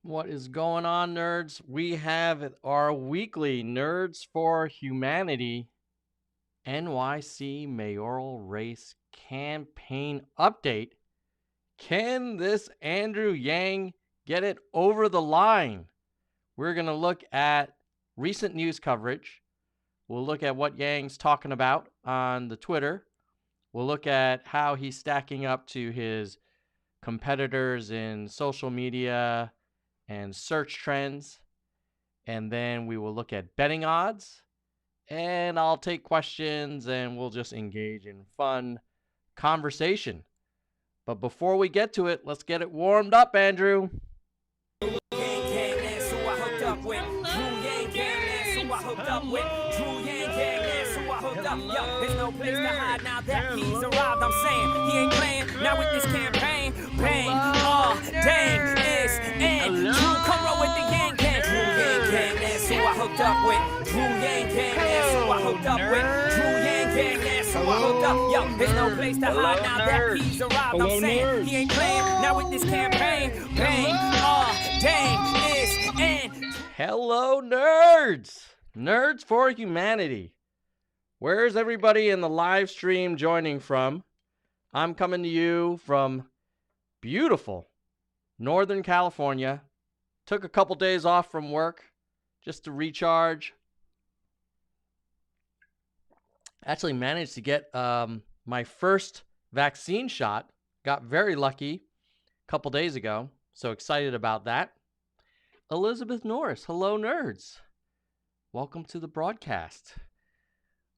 What is going on, nerds? We have our weekly Nerds for Humanity NYC mayoral race campaign update. Can this Andrew Yang get it over the line? We're going to look at recent news coverage. We'll look at what Yang's talking about on the Twitter. We'll look at how he's stacking up to his competitors in social media and search trends. And then we will look at betting odds. And I'll take questions and we'll just engage in fun conversation. But before we get to it, let's get it warmed up, Andrew. There's no place to hide now that he's arrived. I'm saying he ain't playing now with this campaign. Bang, dang, it's and Drew, come roll with the Yang Gang. Drew Yang Gang, that's who I hooked up with. Drew Yang Gang, that's who I hooked up with. Drew Yang Gang, that's who I hooked up. Yo, there's no place to hide now that he's arrived. I'm saying he ain't playing now with this campaign. Bang, dang, it's and. Hello, nerds! Nerds for Humanity. Where's everybody in the live stream joining from? I'm coming to you from beautiful Northern California. Took a couple days off from work just to recharge. Actually managed to get my first vaccine shot. Got very lucky a couple days ago. So excited about that. Elizabeth Norris, hello nerds. Welcome to the broadcast.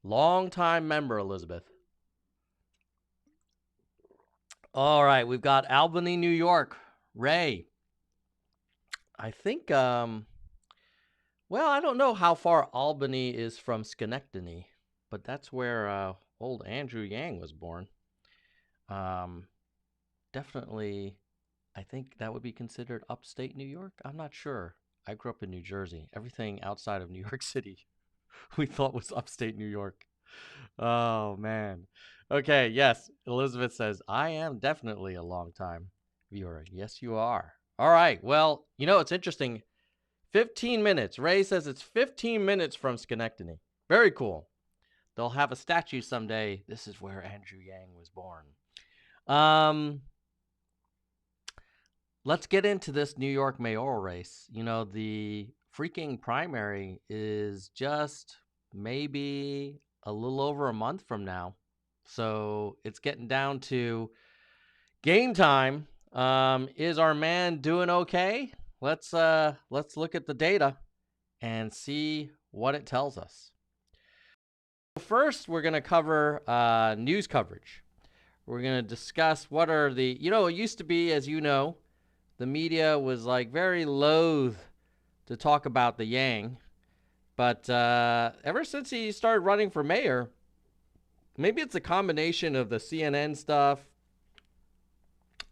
Long-time member, Elizabeth. All right, we've got Albany, New York. Ray. I think, well, I don't know how far Albany is from Schenectady, but that's where old Andrew Yang was born. Definitely, I think that would be considered upstate New York. I'm not sure. I grew up in New Jersey. Everything outside of New York City we thought was upstate New York. Oh, man. Okay, yes. Elizabeth says, I am definitely a long-time viewer. Yes, you are. All right. Well, you know, it's interesting. 15 minutes. Ray says it's 15 minutes from Schenectady. Very cool. They'll have a statue someday. This is where Andrew Yang was born. Let's get into this New York mayoral race. You know, the freaking primary is just maybe a little over a month from now. So it's getting down to game time. Is our man doing okay? Let's look at the data and see what it tells us. First, we're going to cover news coverage. We're going to discuss what are the, you know, it used to be, as you know, the media was like very loath to talk about the Yang. But ever since he started running for mayor, maybe it's a combination of the CNN stuff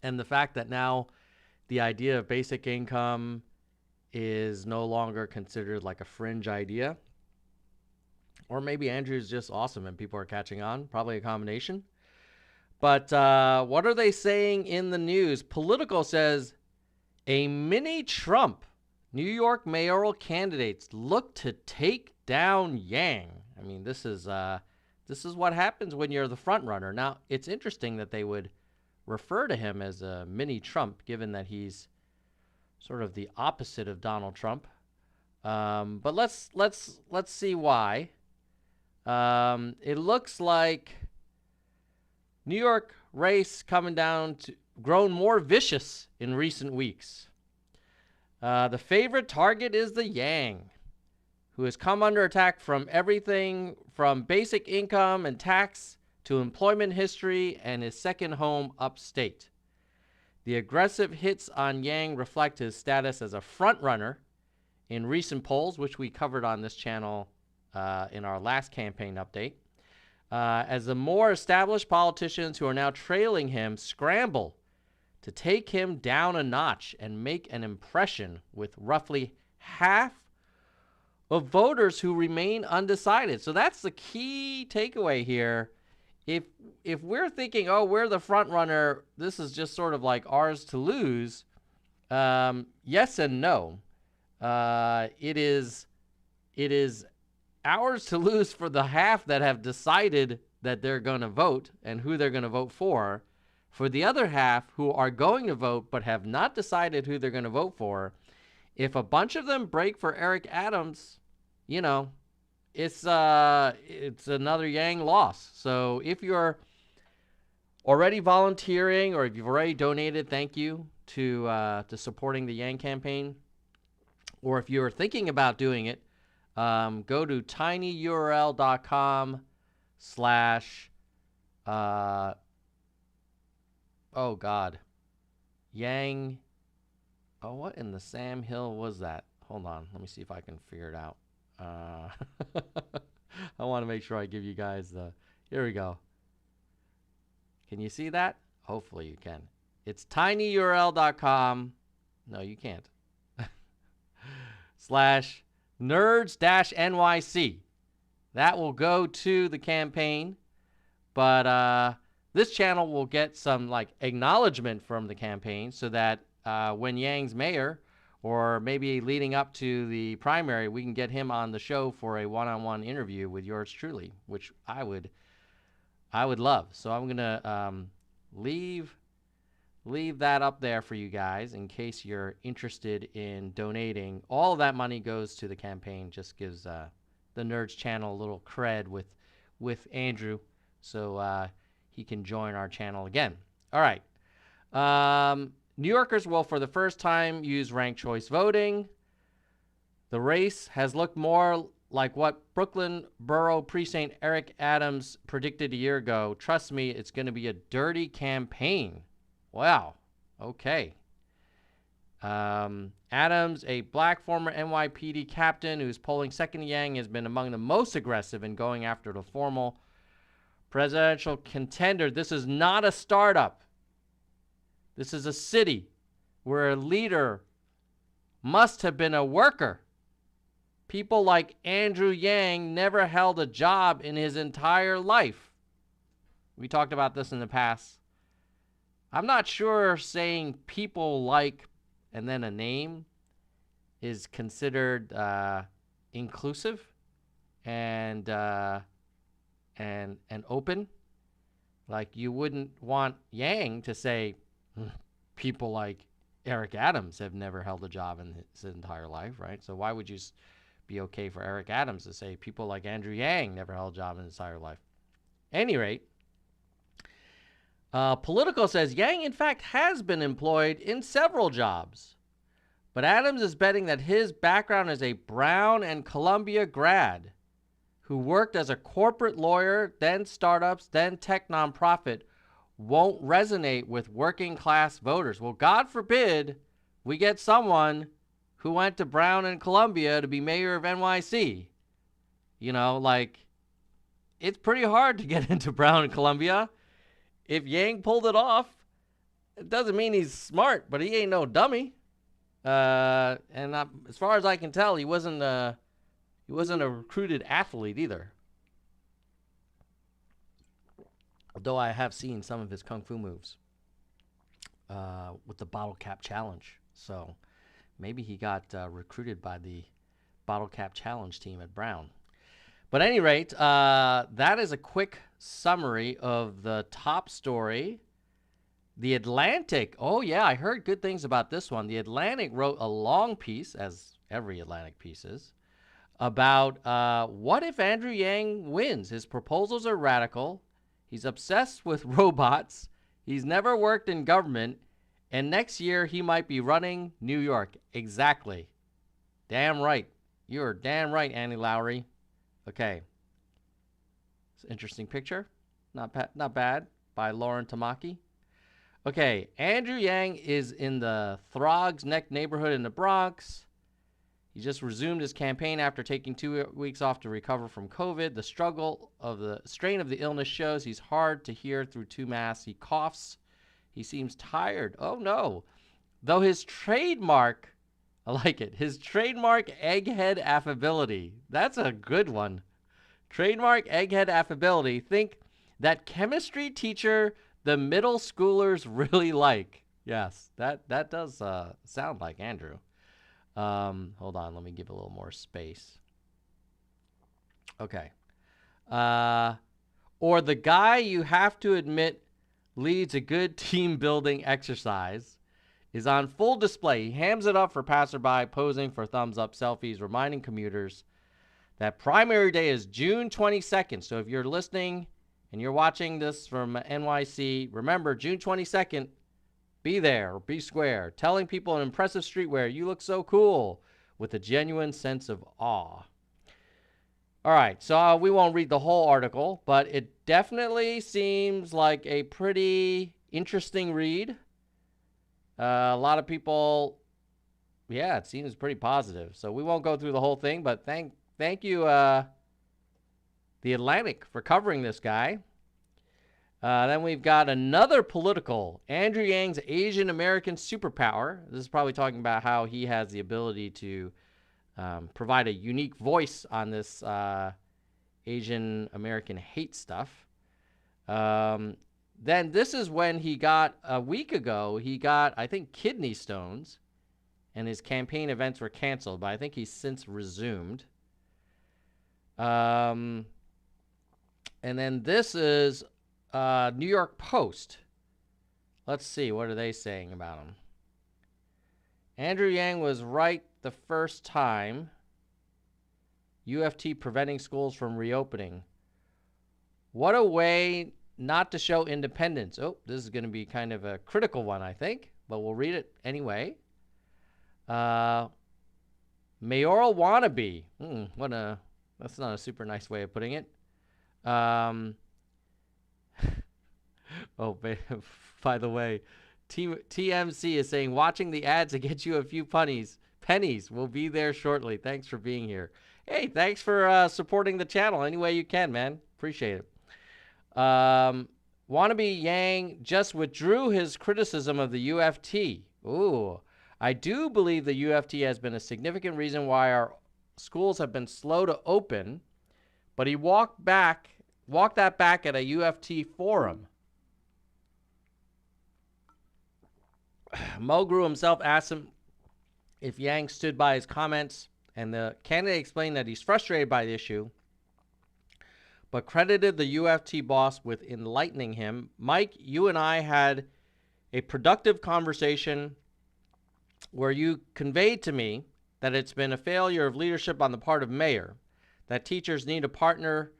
and the fact that now the idea of basic income is no longer considered like a fringe idea. Or maybe Andrew's just awesome and people are catching on. Probably a combination. But what are they saying in the news? Politico says a mini Trump. New York mayoral candidates look to take down Yang. I mean, this is what happens when you're the front runner. Now, it's interesting that they would refer to him as a mini Trump, given that he's sort of the opposite of Donald Trump. But let's see why. It looks like New York race coming down to grown more vicious in recent weeks. The favorite target is the Yang, who has come under attack from everything from basic income and tax to employment history and his second home upstate. The aggressive hits on Yang reflect his status as a frontrunner in recent polls, which we covered on this channel in our last campaign update. As the more established politicians who are now trailing him scramble to take him down a notch and make an impression with roughly half of voters who remain undecided. So that's the key takeaway here. If we're thinking, oh, we're the front runner, this is just sort of like ours to lose, Yes and no. It is ours to lose for the half that have decided that they're going to vote and who they're going to vote for. For the other half who are going to vote but have not decided who they're going to vote for, if a bunch of them break for Eric Adams, you know, it's another Yang loss. So if you're already volunteering or if you've already donated, thank you to supporting the Yang campaign. Or if you're thinking about doing it, go to tinyurl.com/ oh God, Yang. Oh, what in the Sam Hill was that? Hold on, let me see if I can figure it out. I want to make sure I give you guys the. Here we go. Can you see that? Hopefully you can. It's tinyurl.com. No, you can't. /nerds-NYC. That will go to the campaign, but this channel will get some like acknowledgement from the campaign so that when Yang's mayor or maybe leading up to the primary, we can get him on the show for a one-on-one interview with yours truly, which I would love. So I'm gonna leave that up there for you guys in case you're interested in donating. All of that money goes to the campaign. Just gives the Nerds channel a little cred with Andrew, so he can join our channel again. All right. New Yorkers will, for the first time, use ranked choice voting. The race has looked more like what Brooklyn Borough Precinct Eric Adams predicted a year ago. Trust me, it's going to be a dirty campaign. Wow. Okay. Adams, a black former NYPD captain who's polling second to Yang, has been among the most aggressive in going after the formal presidential contender. This is not a startup. This is a city where a leader must have been a worker. People like Andrew Yang never held a job in his entire life. We talked about this in the past. I'm not sure saying people like and then a name is considered inclusive and open. Like you wouldn't want Yang to say people like Eric Adams have never held a job in his entire life, right? So why would you be okay for Eric Adams to say people like Andrew Yang never held a job in his entire life? At any rate, Politico says Yang, in fact, has been employed in several jobs. But Adams is betting that his background as a Brown and Columbia grad who worked as a corporate lawyer, then startups, then tech nonprofit, won't resonate with working class voters. Well, God forbid we get someone who went to Brown and Columbia to be mayor of NYC. You know, like, it's pretty hard to get into Brown and Columbia. If Yang pulled it off, it doesn't mean he's smart, but he ain't no dummy. As far as I can tell, he wasn't a recruited athlete either. Although I have seen some of his kung fu moves with the bottle cap challenge. So maybe he got recruited by the bottle cap challenge team at Brown. But at any rate, that is a quick summary of the top story. The Atlantic. Oh, yeah, I heard good things about this one. The Atlantic wrote a long piece, as every Atlantic piece is, about what if Andrew Yang wins? His proposals are radical. He's obsessed with robots. He's never worked in government. And next year, he might be running New York. Exactly. Damn right. You're damn right, Annie Lowry. Okay. It's an interesting picture. Not bad. By Lauren Tamaki. Okay. Andrew Yang is in the Throgs Neck neighborhood in the Bronx. He just resumed his campaign after taking 2 weeks off to recover from COVID. The strain of the illness shows he's hard to hear through 2 masks. He coughs. He seems tired. Oh, no. Though his trademark, I like it, his trademark egghead affability. That's a good one. Trademark egghead affability. Think that chemistry teacher the middle schoolers really like. Yes, that does sound like Andrew. Hold on, let me give a little more space. Okay. Uh, or the guy you have to admit leads a good team building exercise is on full display. He hams it up for passerby, posing for thumbs up selfies, reminding commuters that primary day is June 22nd. So if you're listening and you're watching this from NYC, remember June 22nd, be there or be square, telling people in impressive streetwear, you look so cool, with a genuine sense of awe. All right, so we won't read the whole article, but it definitely seems like a pretty interesting read. A lot of people, yeah, it seems pretty positive. So we won't go through the whole thing, but thank you, The Atlantic, for covering this guy. Then we've got another political, Andrew Yang's Asian American superpower. This is probably talking about how he has the ability to provide a unique voice on this Asian American hate stuff. Then this is when he got, a week ago, he got, I think, kidney stones, and his campaign events were canceled, but I think he's since resumed. And then this is New York Post. Let's see, what are they saying about him? Andrew Yang was right the first time. UFT preventing schools from reopening. What a way not to show independence. Oh, this is going to be kind of a critical one, I think, but we'll read it anyway. Mayoral wannabe. That's not a super nice way of putting it. Oh, by the way, TMC is saying, watching the ads to get you a few pennies. We'll be there shortly. Thanks for being here. Hey, thanks for supporting the channel any way you can, man. Appreciate it. Wannabe Yang just withdrew his criticism of the UFT. Ooh, I do believe the UFT has been a significant reason why our schools have been slow to open, but he walked that back at a UFT forum. Mulgrew himself asked him if Yang stood by his comments, and the candidate explained that he's frustrated by the issue, but credited the UFT boss with enlightening him. Mike, you and I had a productive conversation where you conveyed to me that it's been a failure of leadership on the part of mayor, that teachers need a partner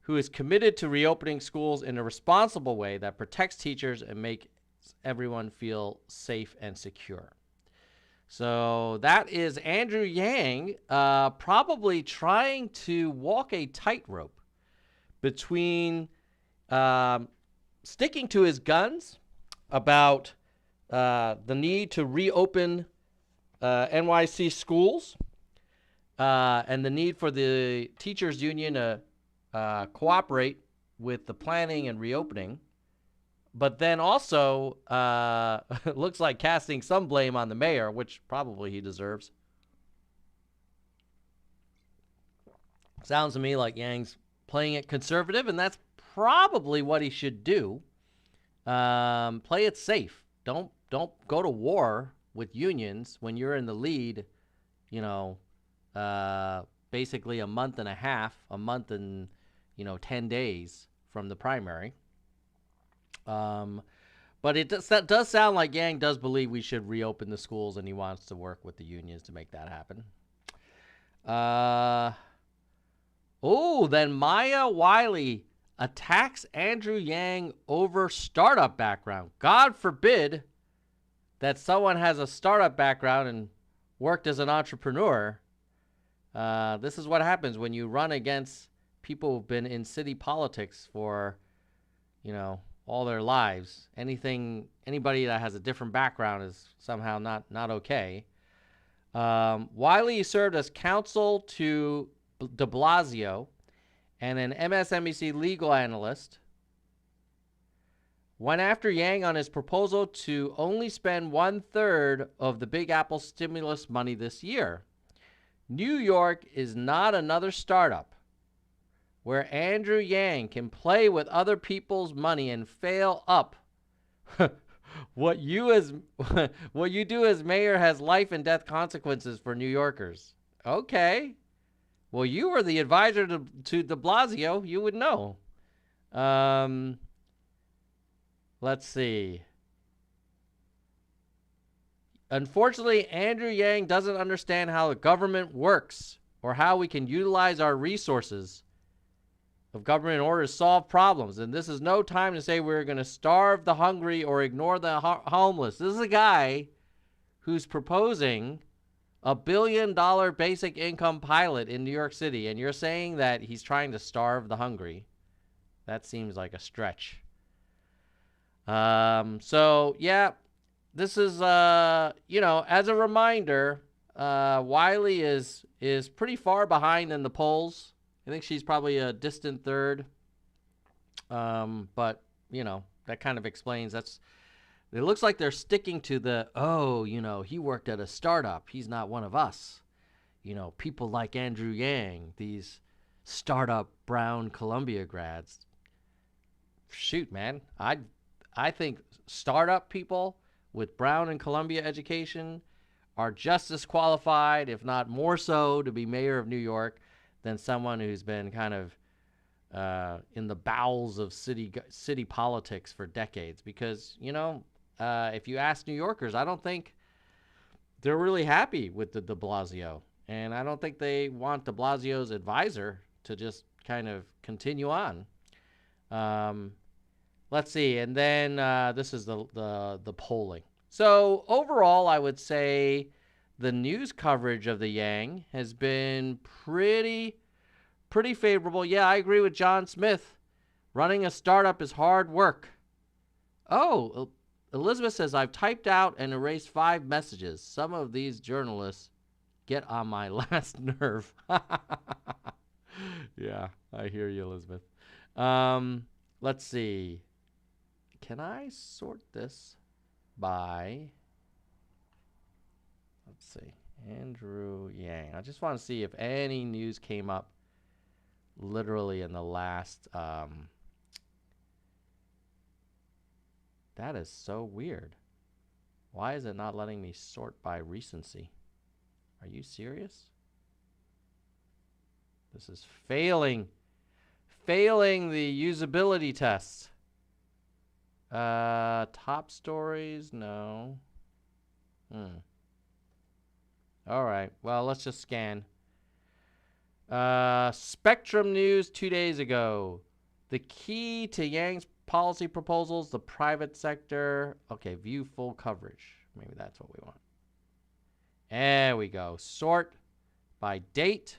who is committed to reopening schools in a responsible way that protects teachers and makes everyone feel safe and secure. So that is Andrew Yang probably trying to walk a tightrope between sticking to his guns about the need to reopen NYC schools and the need for the teachers union to cooperate with the planning and reopening, but then also looks like casting some blame on the mayor, which probably he deserves. Sounds to me like Yang's playing it conservative, and that's probably what he should do. Play it safe. Don't go to war with unions when you're in the lead, basically a month and 10 days from the primary. But that does sound like Yang does believe we should reopen the schools, and he wants to work with the unions to make that happen. Then Maya Wiley attacks Andrew Yang over startup background. God forbid that someone has a startup background and worked as an entrepreneur. This is what happens when you run against people who've been in city politics for, all their lives. Anybody that has a different background is somehow not okay. Wiley served as counsel to de Blasio and an MSNBC legal analyst. Went after Yang on his proposal to only spend 1/3 of the Big Apple stimulus money this year. New York is not another startup where Andrew Yang can play with other people's money and fail up what you as what you do as mayor has life and death consequences for New Yorkers. Okay. Well, you were the advisor to de Blasio. You would know. Um, let's see. Unfortunately, Andrew Yang doesn't understand how the government works or how we can utilize our resources of government in order to solve problems. And this is no time to say we're going to starve the hungry or ignore the homeless. This is a guy who's proposing $1 billion basic income pilot in New York City, and you're saying that he's trying to starve the hungry. That seems like a stretch. So yeah, this is as a reminder, Wiley is pretty far behind in the polls. I think she's probably a distant third. But that kind of explains it looks like they're sticking to he worked at a startup. He's not one of us. People like Andrew Yang, these startup brown Columbia grads. Shoot, man. I think startup people with Brown and Columbia education are just as qualified, if not more so, to be mayor of New York than someone who's been kind of in the bowels of city politics for decades. Because, if you ask New Yorkers, I don't think they're really happy with the de Blasio. And I don't think they want de Blasio's advisor to just kind of continue on. Let's see. And then this is the polling. So overall, I would say the news coverage of the Yang has been pretty favorable. Yeah, I agree with John Smith. Running a startup is hard work. Oh, Elizabeth says, I've typed out and erased 5 messages. Some of these journalists get on my last nerve. Yeah, I hear you, Elizabeth. Let's see. Can I sort this by, let's see, Andrew Yang. I just want to see if any news came up literally in the last, that is so weird. Why is it not letting me sort by recency? Are you serious? This is failing the usability tests. Top stories, no. All right, well, let's just scan. Spectrum News 2 days ago. The key to Yang's policy proposals, the private sector. Okay, view full coverage. Maybe that's what we want. There we go. Sort by date.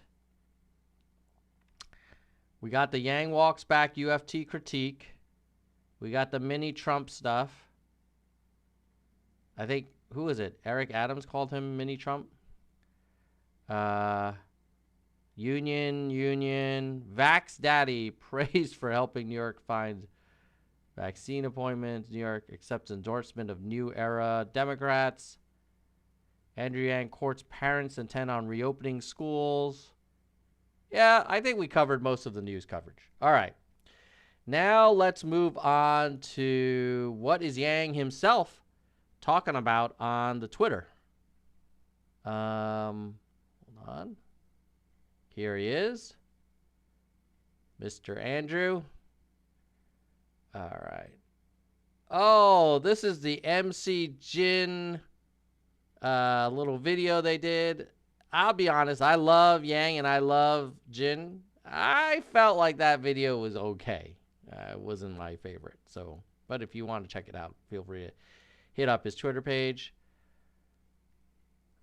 We got the Yang walks back UFT critique. We got the mini Trump stuff. I think, who is it? Eric Adams called him mini Trump. Union. Vax Daddy praised for helping New York find vaccine appointments. New York accepts endorsement of new era Democrats. Andrew Yang courts parents intent on reopening schools. Yeah, I think we covered most of the news coverage. All right. Now let's move on to what is Yang himself talking about on the Twitter. Hold on. Here he is. Mr. Andrew. All right. Oh, this is the MC Jin little video they did. I'll be honest, I love Yang and I love Jin. I felt like that video was okay. It wasn't my favorite. So, but if you want to check it out, feel free to hit up his Twitter page.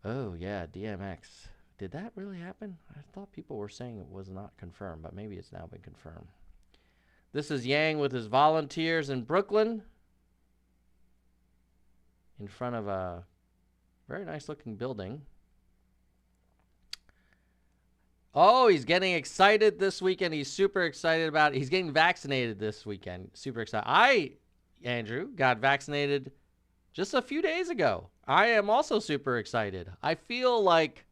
Oh, yeah, DMX. Did that really happen? I thought people were saying it was not confirmed, but maybe it's now been confirmed. This is Yang with his volunteers in Brooklyn in front of a very nice looking building. Oh, he's getting excited this weekend. He's super excited about it. He's getting vaccinated this weekend. Super excited. Andrew, got vaccinated just a few days ago. I am also super excited. I feel like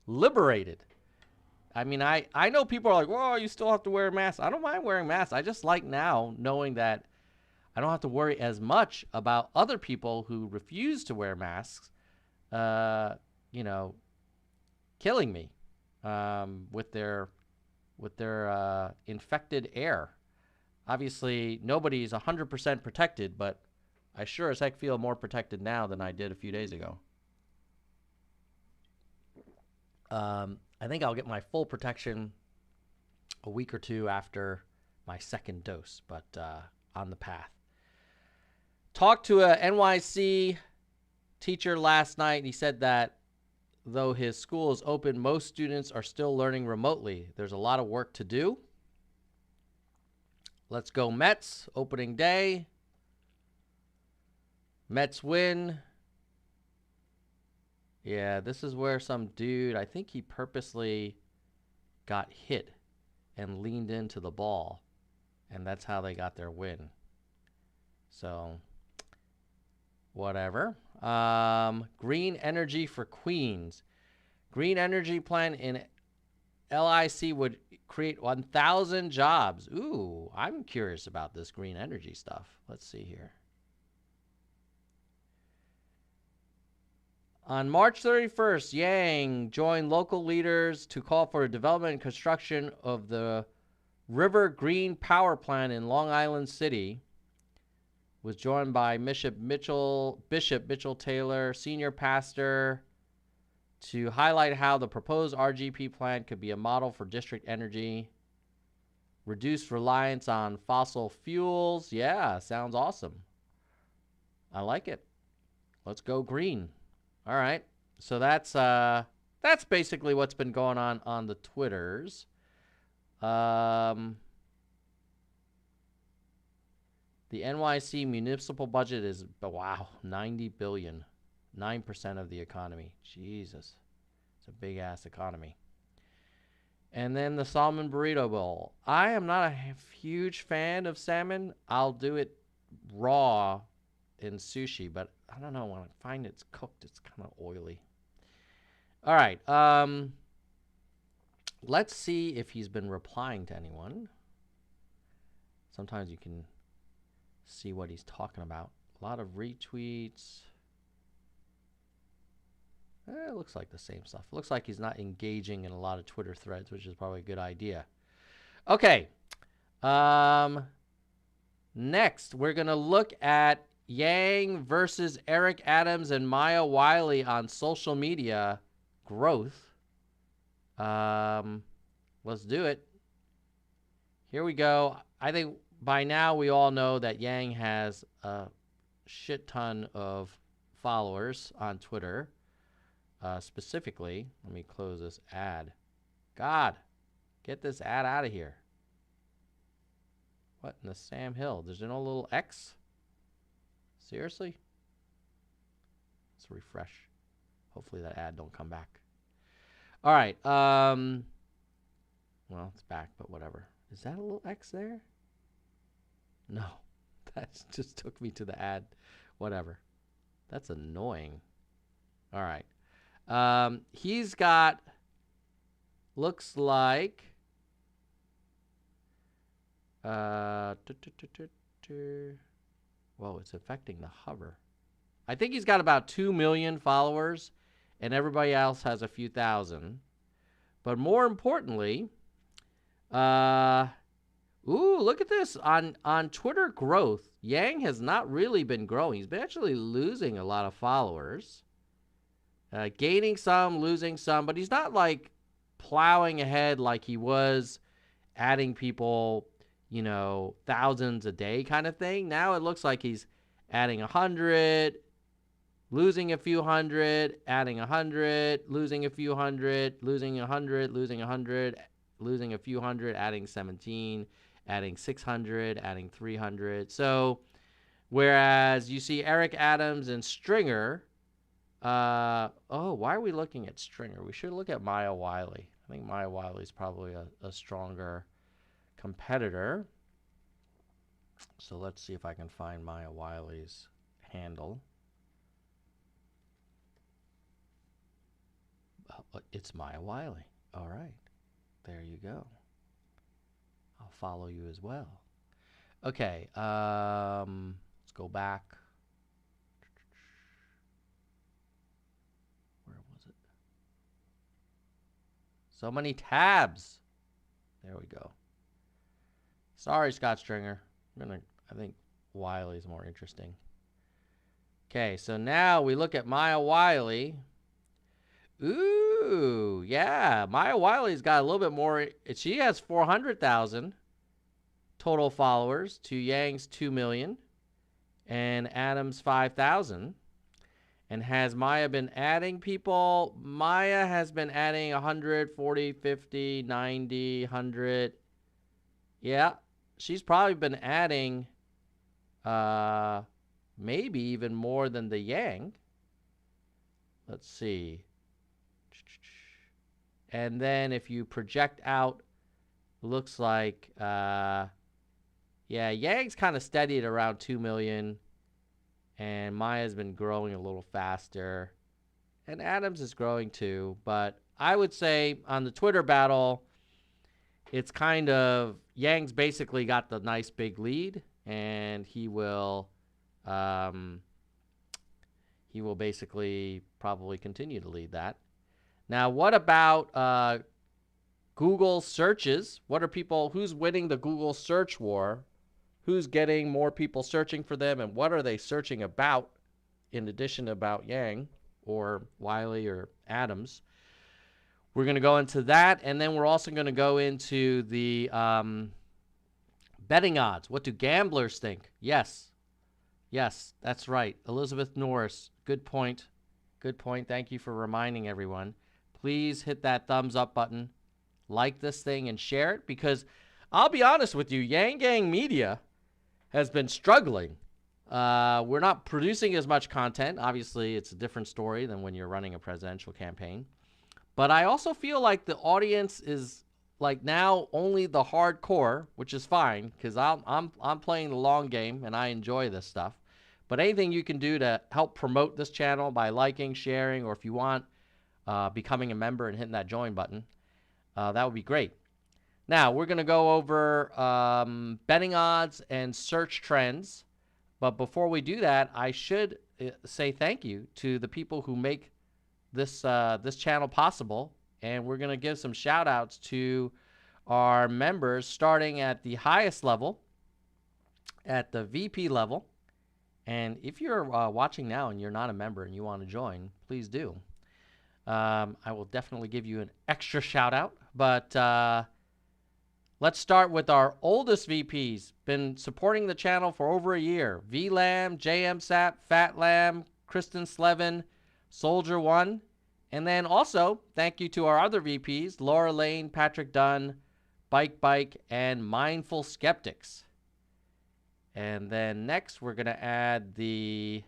liberated. I mean, I know people are like, whoa, you still have to wear a mask. I don't mind wearing masks. I just like now knowing that I don't have to worry as much about other people who refuse to wear masks, you know, killing me with their infected air. Obviously, nobody's 100% protected, but I sure as heck feel more protected now than I did a few days ago. I think I'll get my full protection a week or two after my second dose, but on the path. Talked to a NYC teacher last night, and he said that though his school is open, most students are still learning remotely. There's a lot of work to do. Let's go Mets, opening day. Mets win. Yeah, this is where some dude, I think he purposely got hit and leaned into the ball, and that's how they got their win. So, whatever. Green energy for Queens. Green energy plan in LIC would create 1,000 jobs. Ooh, I'm curious about this green energy stuff. Let's see here. On March 31st, Yang joined local leaders to call for a development and construction of the River Green Power Plant in Long Island City. Was joined by Bishop Mitchell Taylor, senior pastor, to highlight how the proposed RGP plant could be a model for district energy. Reduce reliance on fossil fuels. Yeah, sounds awesome. I like it. Let's go green. All right. So that's basically what's been going on the Twitters. The NYC municipal budget is, wow, $90 billion. 9% of the economy. Jesus. It's a big-ass economy. And then the salmon burrito bowl. I am not a huge fan of salmon. I'll do it raw in sushi, but I don't know. When I find it's cooked, it's kind of oily. All right. Let's see if he's been replying to anyone. Sometimes you can see what he's talking about. A lot of retweets. It looks like the same stuff. It looks like he's not engaging in a lot of Twitter threads, which is probably a good idea. Okay. Next, we're going to look at Yang versus Eric Adams and Maya Wiley on social media growth. Let's do it. Here we go. I think by now we all know that Yang has a shit ton of followers on Twitter. Specifically, let me close this ad. God, get this ad out of here. What in the Sam Hill? There's no little X? Seriously? Let's refresh. Hopefully that ad don't come back. All right. Well, it's back, but whatever. Is that a little X there? No. That just took me to the ad. Whatever. That's annoying. All right. He's got, looks like, whoa, it's affecting the hover. I think he's got about 2 million followers, and everybody else has a few thousand. But more importantly, ooh, look at this. On Twitter growth, Yang has not really been growing. He's been actually losing a lot of followers. Gaining some, losing some, but he's not like plowing ahead like he was, adding people, you know, thousands a day kind of thing. Now it looks like he's adding 100, losing a few hundred, adding 100, losing a few hundred, losing 100, losing 100, losing a few hundred, adding 17, adding 600, adding 300. So whereas you see Eric Adams and Stringer, why are we looking at Stringer? We should look at Maya Wiley. I think Maya Wiley is probably a stronger competitor. So let's see if I can find Maya Wiley's handle. It's Maya Wiley. All right. There you go. I'll follow you as well. Okay, let's go back. Where was it? So many tabs. There we go. Sorry, Scott Stringer. I think Wiley's more interesting. Okay, so now we look at Maya Wiley. Ooh, yeah. Maya Wiley's got a little bit more. She has 400,000 total followers to Yang's 2 million and Adam's 5,000. And has Maya been adding people? Maya has been adding 100, 40, 50, 90, 100. Yeah, she's probably been adding maybe even more than the Yang. Let's see. And then if you project out, looks like, yeah, Yang's kind of steady at around 2 million. And Maya's been growing a little faster. And Adams is growing too. But I would say on the Twitter battle, it's kind of, Yang's basically got the nice big lead. And he will basically probably continue to lead that. Now, what about Google searches? What are people, who's winning the Google search war? Who's getting more people searching for them, and what are they searching about in addition about Yang or Wiley or Adams? We're going to go into that, and then we're also going to go into the betting odds. What do gamblers think? Yes, that's right. Elizabeth Norris, good point. Good point. Thank you for reminding everyone. Please hit that thumbs up button, like this thing, and share it, because I'll be honest with you, Yang Gang Media has been struggling. We're not producing as much content. Obviously, it's a different story than when you're running a presidential campaign. But I also feel like the audience is like now only the hardcore, which is fine because I'm playing the long game and I enjoy this stuff. But anything you can do to help promote this channel by liking, sharing, or if you want, becoming a member and hitting that join button, that would be great. Now, we're going to go over betting odds and search trends. But before we do that, I should say thank you to the people who make this channel possible. And we're going to give some shout outs to our members starting at the highest level, at the VP level. And if you're watching now and you're not a member and you want to join, please do. I will definitely give you an extra shout out. But let's start with our oldest VPs. Been supporting the channel for over a year. VLAM, JMSAP, Fat Lamb, Kristen Slevin, Soldier One. And then also, thank you to our other VPs, Laura Lane, Patrick Dunn, Bike, and Mindful Skeptics. And then next, we're going to add the,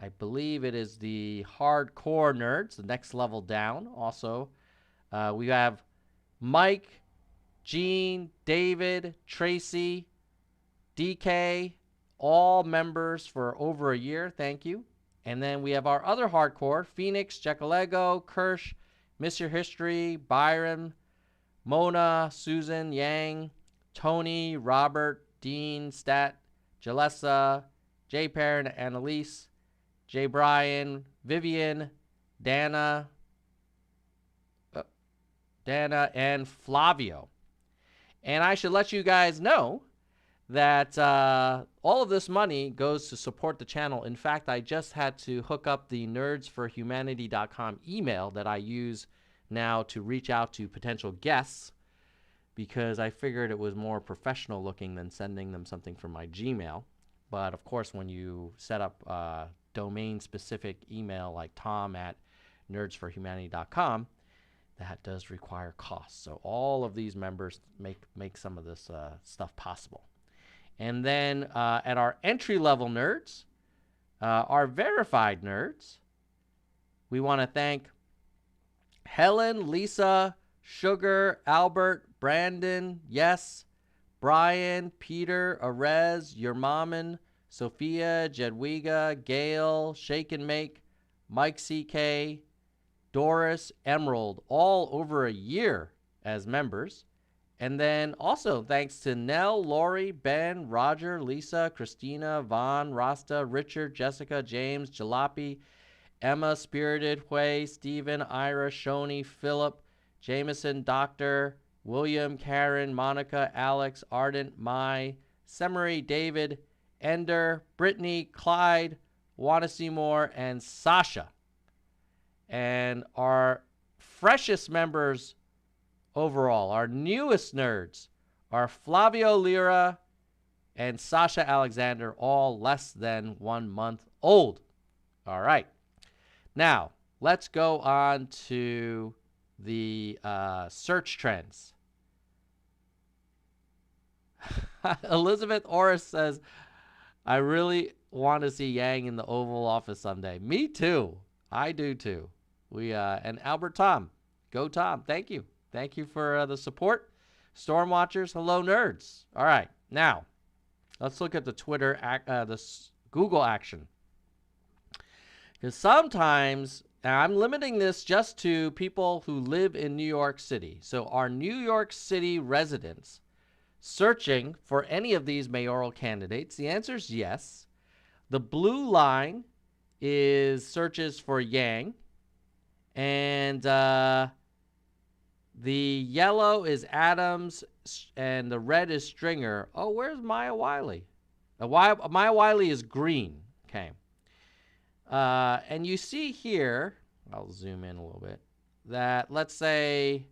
I believe it is the Hardcore Nerds, the next level down. Also, we have Mike, Gene, David, Tracy, DK, all members for over a year. Thank you. And then we have our other hardcore, Phoenix, Jackalego, Kirsch, Miss Your History, Byron, Mona, Susan, Yang, Tony, Robert, Dean, Stat, Jalessa, J. Perrin, Annalise, J. Bryan, Vivian, Dana, and Flavio. And I should let you guys know that all of this money goes to support the channel. In fact, I just had to hook up the nerdsforhumanity.com email that I use now to reach out to potential guests, because I figured it was more professional looking than sending them something from my Gmail. But of course, when you set up a domain-specific email like tom@nerdsforhumanity.com, that does require costs. So all of these members make some of this stuff possible. And then at our entry-level nerds, our verified nerds, we want to thank Helen, Lisa, Sugar, Albert, Brandon, Yes, Brian, Peter, Arez, Your Mammon, Sophia, Jedwiga, Gail, Shake and Make, Mike CK, Doris, Emerald, all over a year as members. And then also thanks to Nell, Lori, Ben, Roger, Lisa, Christina, Vaughn, Rasta, Richard, Jessica, James, Jalopy, Emma, Spirited, Hui, Stephen, Ira, Shoni, Philip, Jameson, Doctor, William, Karen, Monica, Alex, Ardent, Mai, Semery, David, Ender, Brittany, Clyde, Wanna See More, and Sasha. And our freshest members overall, our newest nerds, are Flavio Lira and Sasha Alexander, all less than 1 month old. All right. Now, let's go on to the search trends. Elizabeth Orris says, I really want to see Yang in the Oval Office someday. Me too. I do too. And Albert Tom. Go Tom. Thank you. Thank you for the support. Storm Watchers, hello nerds. All right. Now, let's look at the Twitter, the Google action. Because sometimes, and I'm limiting this just to people who live in New York City. So are New York City residents searching for any of these mayoral candidates? The answer is yes. The blue line is searches for Yang. And the yellow is Adams, and the red is Stringer. Oh, where's Maya Wiley? Maya Wiley is green. Okay. And you see here, I'll zoom in a little bit, that let's say,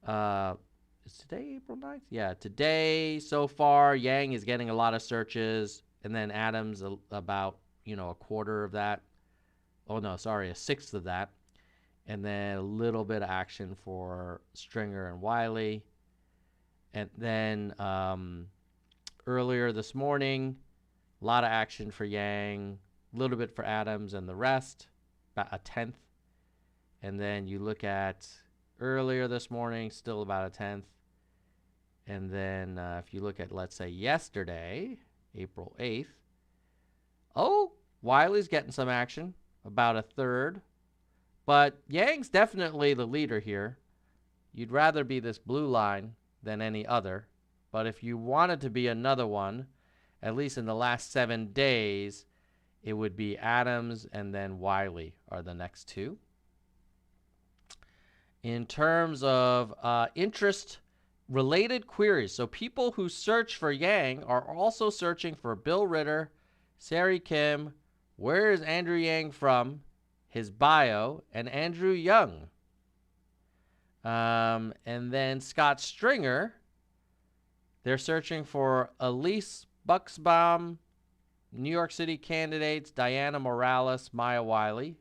is today April 9th? Yeah, today so far, Yang is getting a lot of searches, and then Adams about, a quarter of that. Oh, no, sorry, a sixth of that. And then a little bit of action for Stringer and Wiley. And then earlier this morning, a lot of action for Yang, a little bit for Adams, and the rest, about a tenth. And then you look at earlier this morning, still about a tenth. And then if you look at, let's say, yesterday, April 8th, oh, Wiley's getting some action, about a third. But Yang's definitely the leader here. You'd rather be this blue line than any other. But if you wanted to be another one, at least in the last 7 days, it would be Adams and then Wiley are the next two. In terms of interest-related queries, so people who search for Yang are also searching for Bill Ritter, Sari Kim, where is Andrew Yang from, his bio, and Andrew Young. And then Scott Stringer, they're searching for Elise Buxbaum, New York City candidates, Diana Morales, Maya Wiley.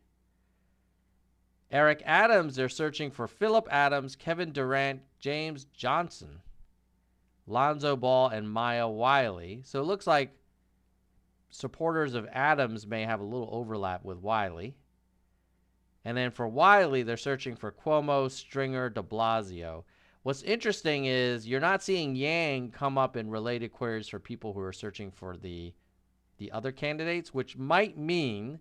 Eric Adams, they're searching for Philip Adams, Kevin Durant, James Johnson, Lonzo Ball, and Maya Wiley. So it looks like supporters of Adams may have a little overlap with Wiley. And then for Wiley, they're searching for Cuomo, Stringer, de Blasio. What's interesting is you're not seeing Yang come up in related queries for people who are searching for the other candidates, which might mean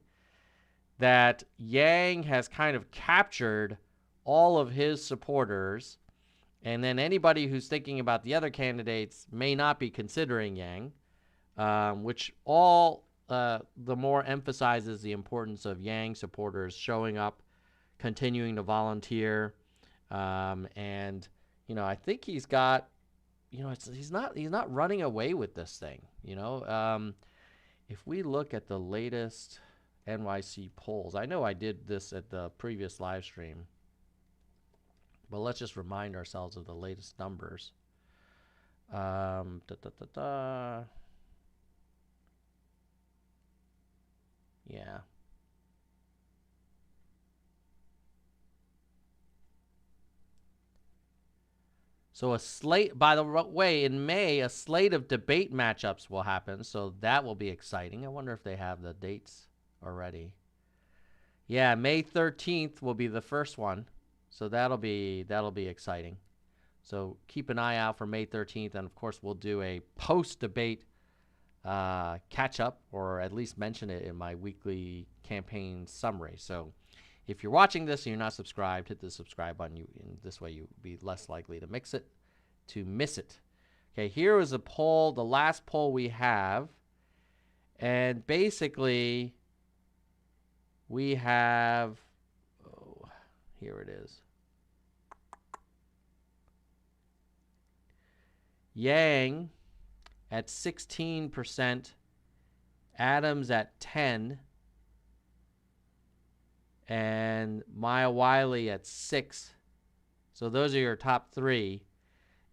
that Yang has kind of captured all of his supporters, and then anybody who's thinking about the other candidates may not be considering Yang, which all the more emphasizes the importance of Yang supporters showing up, continuing to volunteer, and I think he's got, he's not running away with this thing. If we look at the latest NYC polls, I know I did this at the previous live stream, but let's just remind ourselves of the latest numbers. Yeah. So a slate, by the way, in May, a slate of debate matchups will happen, so that will be exciting. I wonder if they have the dates already. Yeah, May 13th will be the first one, so that'll be exciting. So keep an eye out for May 13th, and of course we'll do a post-debate catch-up, or at least mention it in my weekly campaign summary. So If you're watching this and you're not subscribed, hit the subscribe button. In this way, you'll be less likely to miss it. Okay, here is a poll, the last poll we have. And basically, we have, oh, here it is. Yang at 16%, Adams at 10%, and Maya Wiley at 6%. So those are your top 3.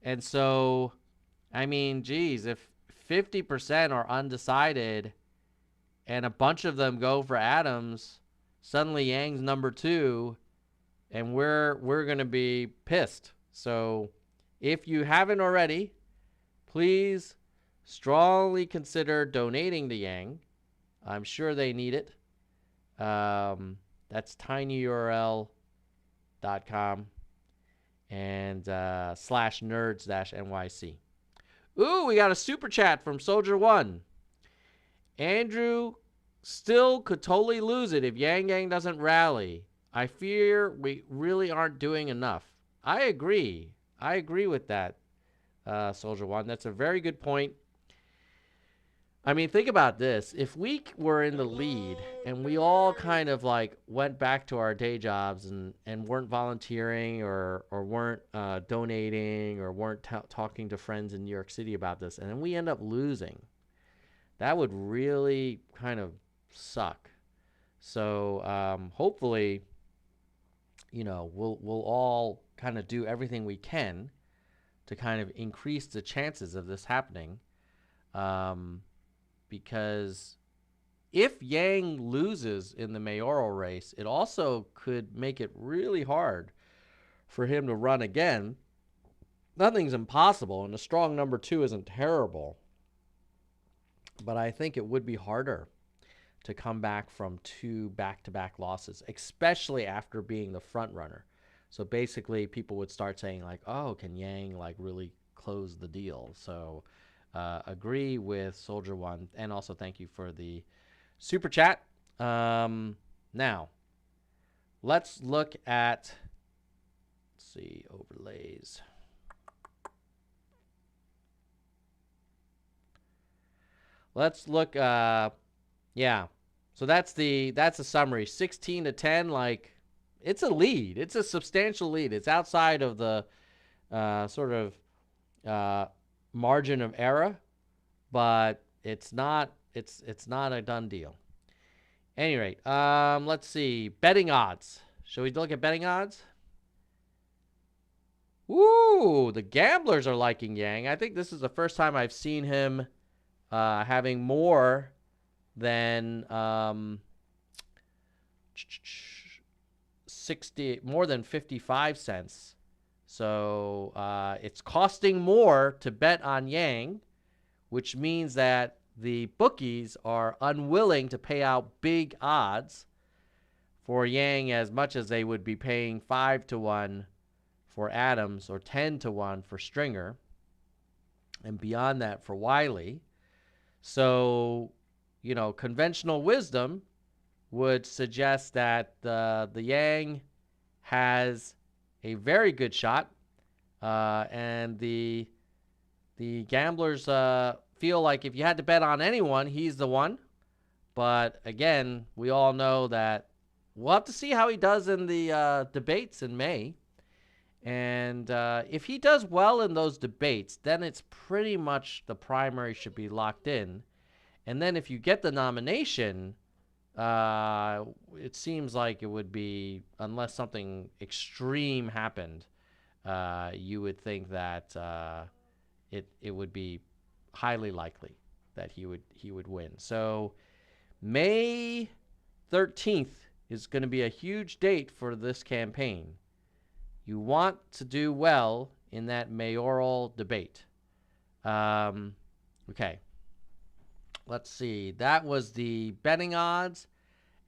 And so, I mean, geez, if 50% are undecided and a bunch of them go for Adams, suddenly Yang's number 2, and we're going to be pissed. So if you haven't already, please strongly consider donating to Yang. I'm sure they need it. That's tinyurl.com and /nerds-nyc. Ooh, we got a super chat from Soldier One. Andrew still could totally lose it if Yang Gang doesn't rally. I fear we really aren't doing enough. I agree. I agree with that, Soldier One. That's a very good point. I mean, think about this. If we were in the lead and we all kind of like went back to our day jobs and weren't volunteering or weren't donating or weren't talking to friends in New York City about this, and then we end up losing, that would really kind of suck. So hopefully, you know, we'll all kind of do everything we can to kind of increase the chances of this happening. Because if Yang loses in the mayoral race, it also could make it really hard for him to run again. Nothing's impossible, and a strong number 2 isn't terrible. But I think it would be harder to come back from 2 back-to-back losses, especially after being the front runner. So basically, people would start saying like, "Oh, can Yang like really close the deal?" So agree with Soldier One, and also thank you for the super chat. Now, let's look at, let's see, overlays. Let's look, yeah. So that's the summary. 16-10, like, it's a lead. It's a substantial lead. It's outside of the sort of margin of error, but it's not a done deal. Any rate, let's see, betting odds. Shall we look at betting odds? Ooh, the gamblers are liking Yang. I think this is the first time I've seen him having more than 55 cents. So it's costing more to bet on Yang, which means that the bookies are unwilling to pay out big odds for Yang as much as they would be paying 5-1 for Adams or 10-1 for Stringer, and beyond that for Wiley. So, you know, conventional wisdom would suggest that the Yang has a very good shot, and the gamblers feel like if you had to bet on anyone, he's the one. But again, we all know that we'll have to see how he does in the debates in May. And if he does well in those debates, then it's pretty much the primary should be locked in. And then if you get the nomination, it seems like it would be, unless something extreme happened, you would think that it would be highly likely that he would win. So May 13th is going to be a huge date for this campaign. You want to do well in that mayoral debate. Okay. Let's see. That was the betting odds.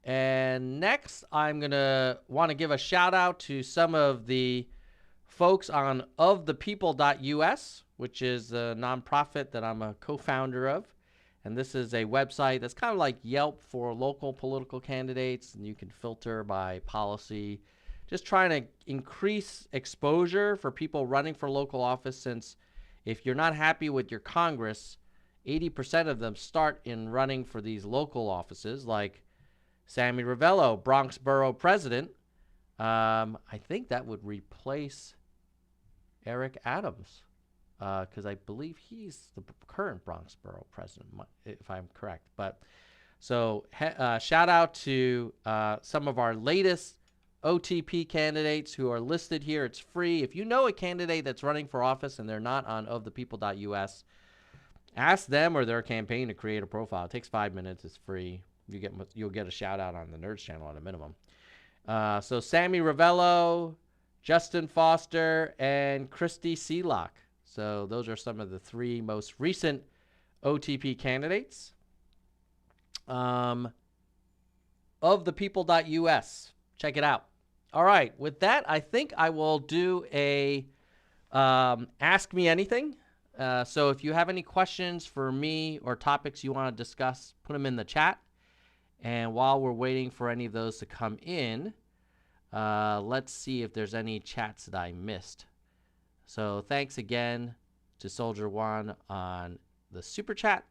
And next, I'm going to want to give a shout out to some of the folks on ofthepeople.us, which is a nonprofit that I'm a co-founder of. And this is a website that's kind of like Yelp for local political candidates, and you can filter by policy. Just trying to increase exposure for people running for local office, since if you're not happy with your Congress, 80% of them start in running for these local offices, like Sammy Ravello, Bronx Borough President. I think that would replace Eric Adams, because I believe he's the current Bronx Borough President, if I'm correct. But so shout out to some of our latest OTP candidates who are listed here. It's free. If you know a candidate that's running for office and they're not on ofthepeople.us, ask them or their campaign to create a profile. It takes 5 minutes. It's free. You'll get a shout out on the Nerds channel at a minimum. So Sammy Ravello, Justin Foster, and Christy Seelock. So those are some of the 3 most recent OTP candidates. Ofthepeople.us. Check it out. All right. With that, I think I will do a Ask Me Anything. So if you have any questions for me or topics you want to discuss, put them in the chat. And while we're waiting for any of those to come in, let's see if there's any chats that I missed. So thanks again to Soldier One on the super chat.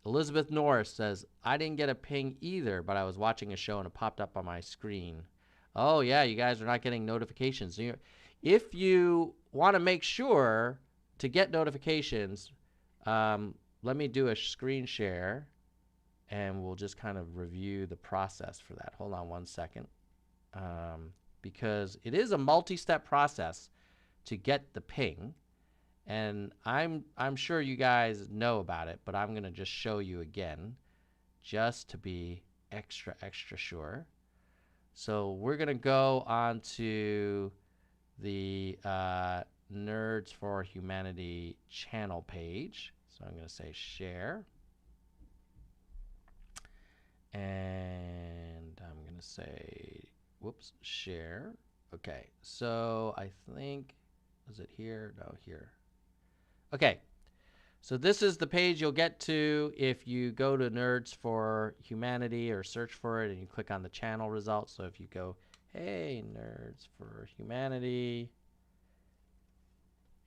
Elizabeth Norris says, I didn't get a ping either, but I was watching a show and it popped up on my screen. Oh, yeah, you guys are not getting notifications. If you want to make sure to get notifications, let me do a screen share, and we'll just kind of review the process for that. Hold on 1 second. Because it is a multi-step process to get the ping. And I'm sure you guys know about it, but I'm going to just show you again just to be extra sure. So we're going to go on to the Nerds for Humanity channel page. So I'm going to say share. And I'm going to say, whoops, share. Okay, so I think, is it here? No, here. Okay, so this is the page you'll get to if you go to Nerds for Humanity or search for it and you click on the channel results. So if you go, hey, Nerds for Humanity,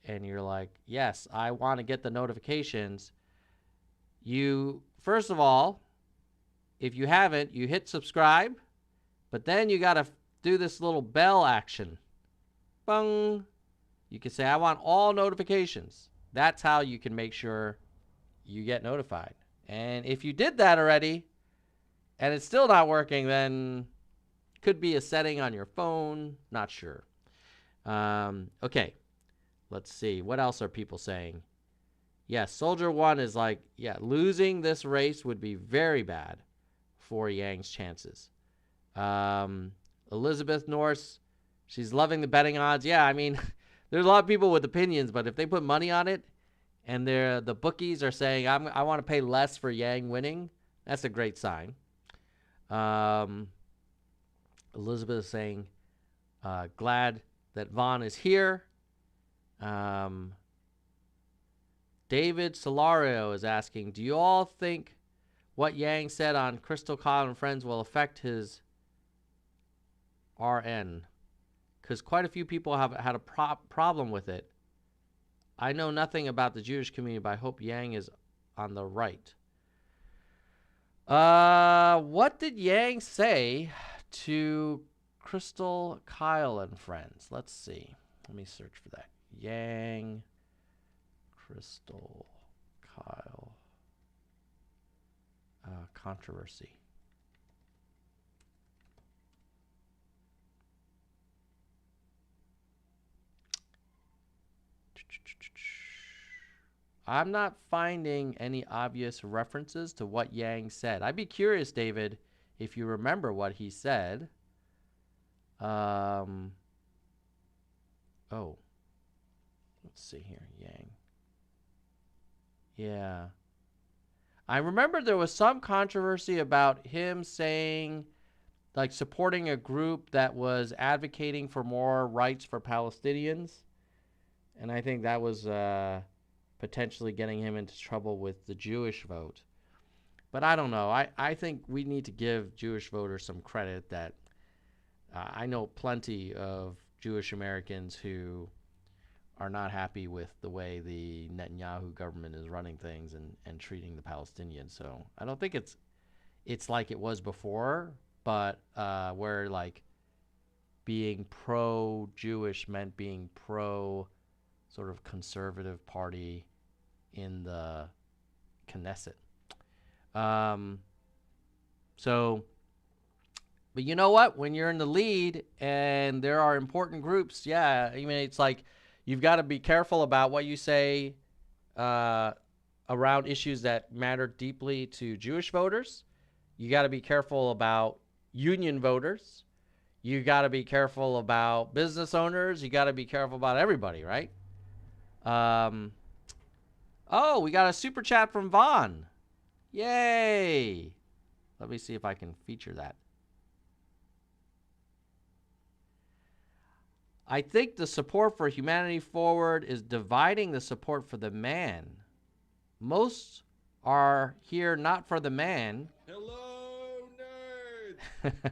and you're like, yes, I want to get the notifications, you, first of all, if you haven't, you hit subscribe, but then you got to do this little bell action. Bung. You can say, I want all notifications. That's how you can make sure you get notified. And if you did that already and it's still not working, then could be a setting on your phone. Not sure. Okay. Let's see. What else are people saying? Yes, Soldier One is like, yeah, losing this race would be very bad for Yang's chances. Elizabeth Norse, she's loving the betting odds. Yeah, I mean, there's a lot of people with opinions, but if they put money on it and the bookies are saying, I want to pay less for Yang winning, that's a great sign. Elizabeth is saying, glad that Vaughn is here. David Solario is asking, do you all think what Yang said on Crystal Kyle and Friends will affect his RN? Because quite a few people have had a problem with it. I know nothing about the Jewish community, but I hope Yang is on the right. What did Yang say to Crystal Kyle and Friends? Let's see. Let me search for that. Yang, Crystal Kyle, controversy. I'm not finding any obvious references to what Yang said. I'd be curious, David, if you remember what he said. Oh. Let's see here. Yang. Yeah. I remember there was some controversy about him saying, like, supporting a group that was advocating for more rights for Palestinians. And I think that was potentially getting him into trouble with the Jewish vote. But I don't know. I think we need to give Jewish voters some credit that I know plenty of Jewish Americans who are not happy with the way the Netanyahu government is running things and treating the Palestinians. So I don't think it's like it was before, but where like being pro-Jewish meant being pro sort of conservative party in the Knesset. So, but you know what? When you're in the lead and there are important groups, yeah, I mean, it's like you've got to be careful about what you say around issues that matter deeply to Jewish voters. You got to be careful about union voters. You got to be careful about business owners. You got to be careful about everybody, right? Oh, we got a super chat from Vaughn. Yay. Let me see if I can feature that. I think the support for Humanity Forward is dividing the support for the man. Most are here not for the man. Hello, nerds!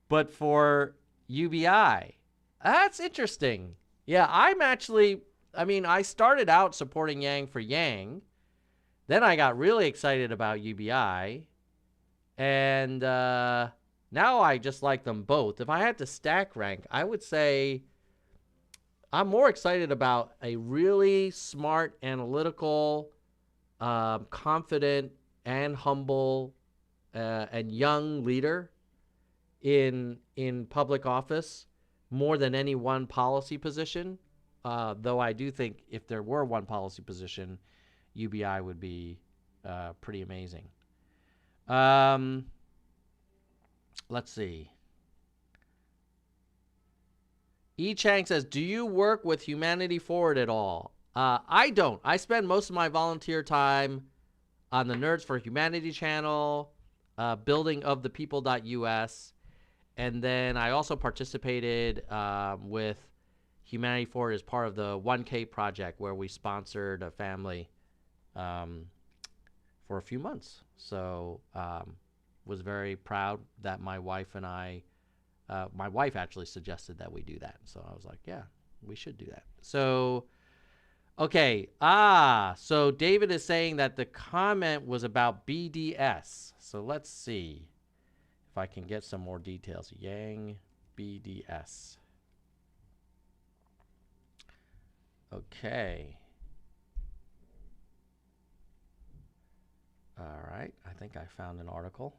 But for UBI. That's interesting. Yeah, I started out supporting Yang for Yang. Then I got really excited about UBI. And now I just like them both. If I had to stack rank, I would say I'm more excited about a really smart, analytical, confident, and humble and young leader in public office more than any one policy position. Though I do think if there were one policy position, UBI would be pretty amazing. Let's see. E. Chang says, do you work with Humanity Forward at all? I don't. I spend most of my volunteer time on the Nerds for Humanity channel, building ofthepeople.us, and then I also participated with Humanity Forward as part of the 1K project where we sponsored a family for a few months. So was very proud that my wife and I, my wife actually suggested that we do that. So I was like, yeah, we should do that. So, okay. So David is saying that the comment was about BDS. So let's see if I can get some more details. Yang BDS. Okay. All right. I think I found an article.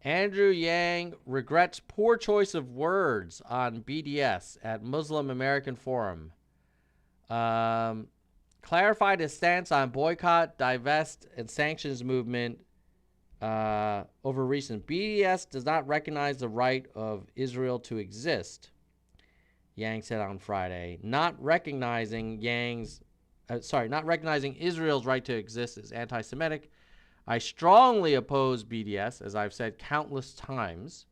Andrew Yang regrets poor choice of words on BDS at Muslim American Forum. Clarified his stance on boycott, divest, and sanctions movement over recent. BDS does not recognize the right of Israel to exist, Yang said on Friday. Not recognizing Israel's right to exist is anti-Semitic. I strongly oppose BDS, as I've said countless times.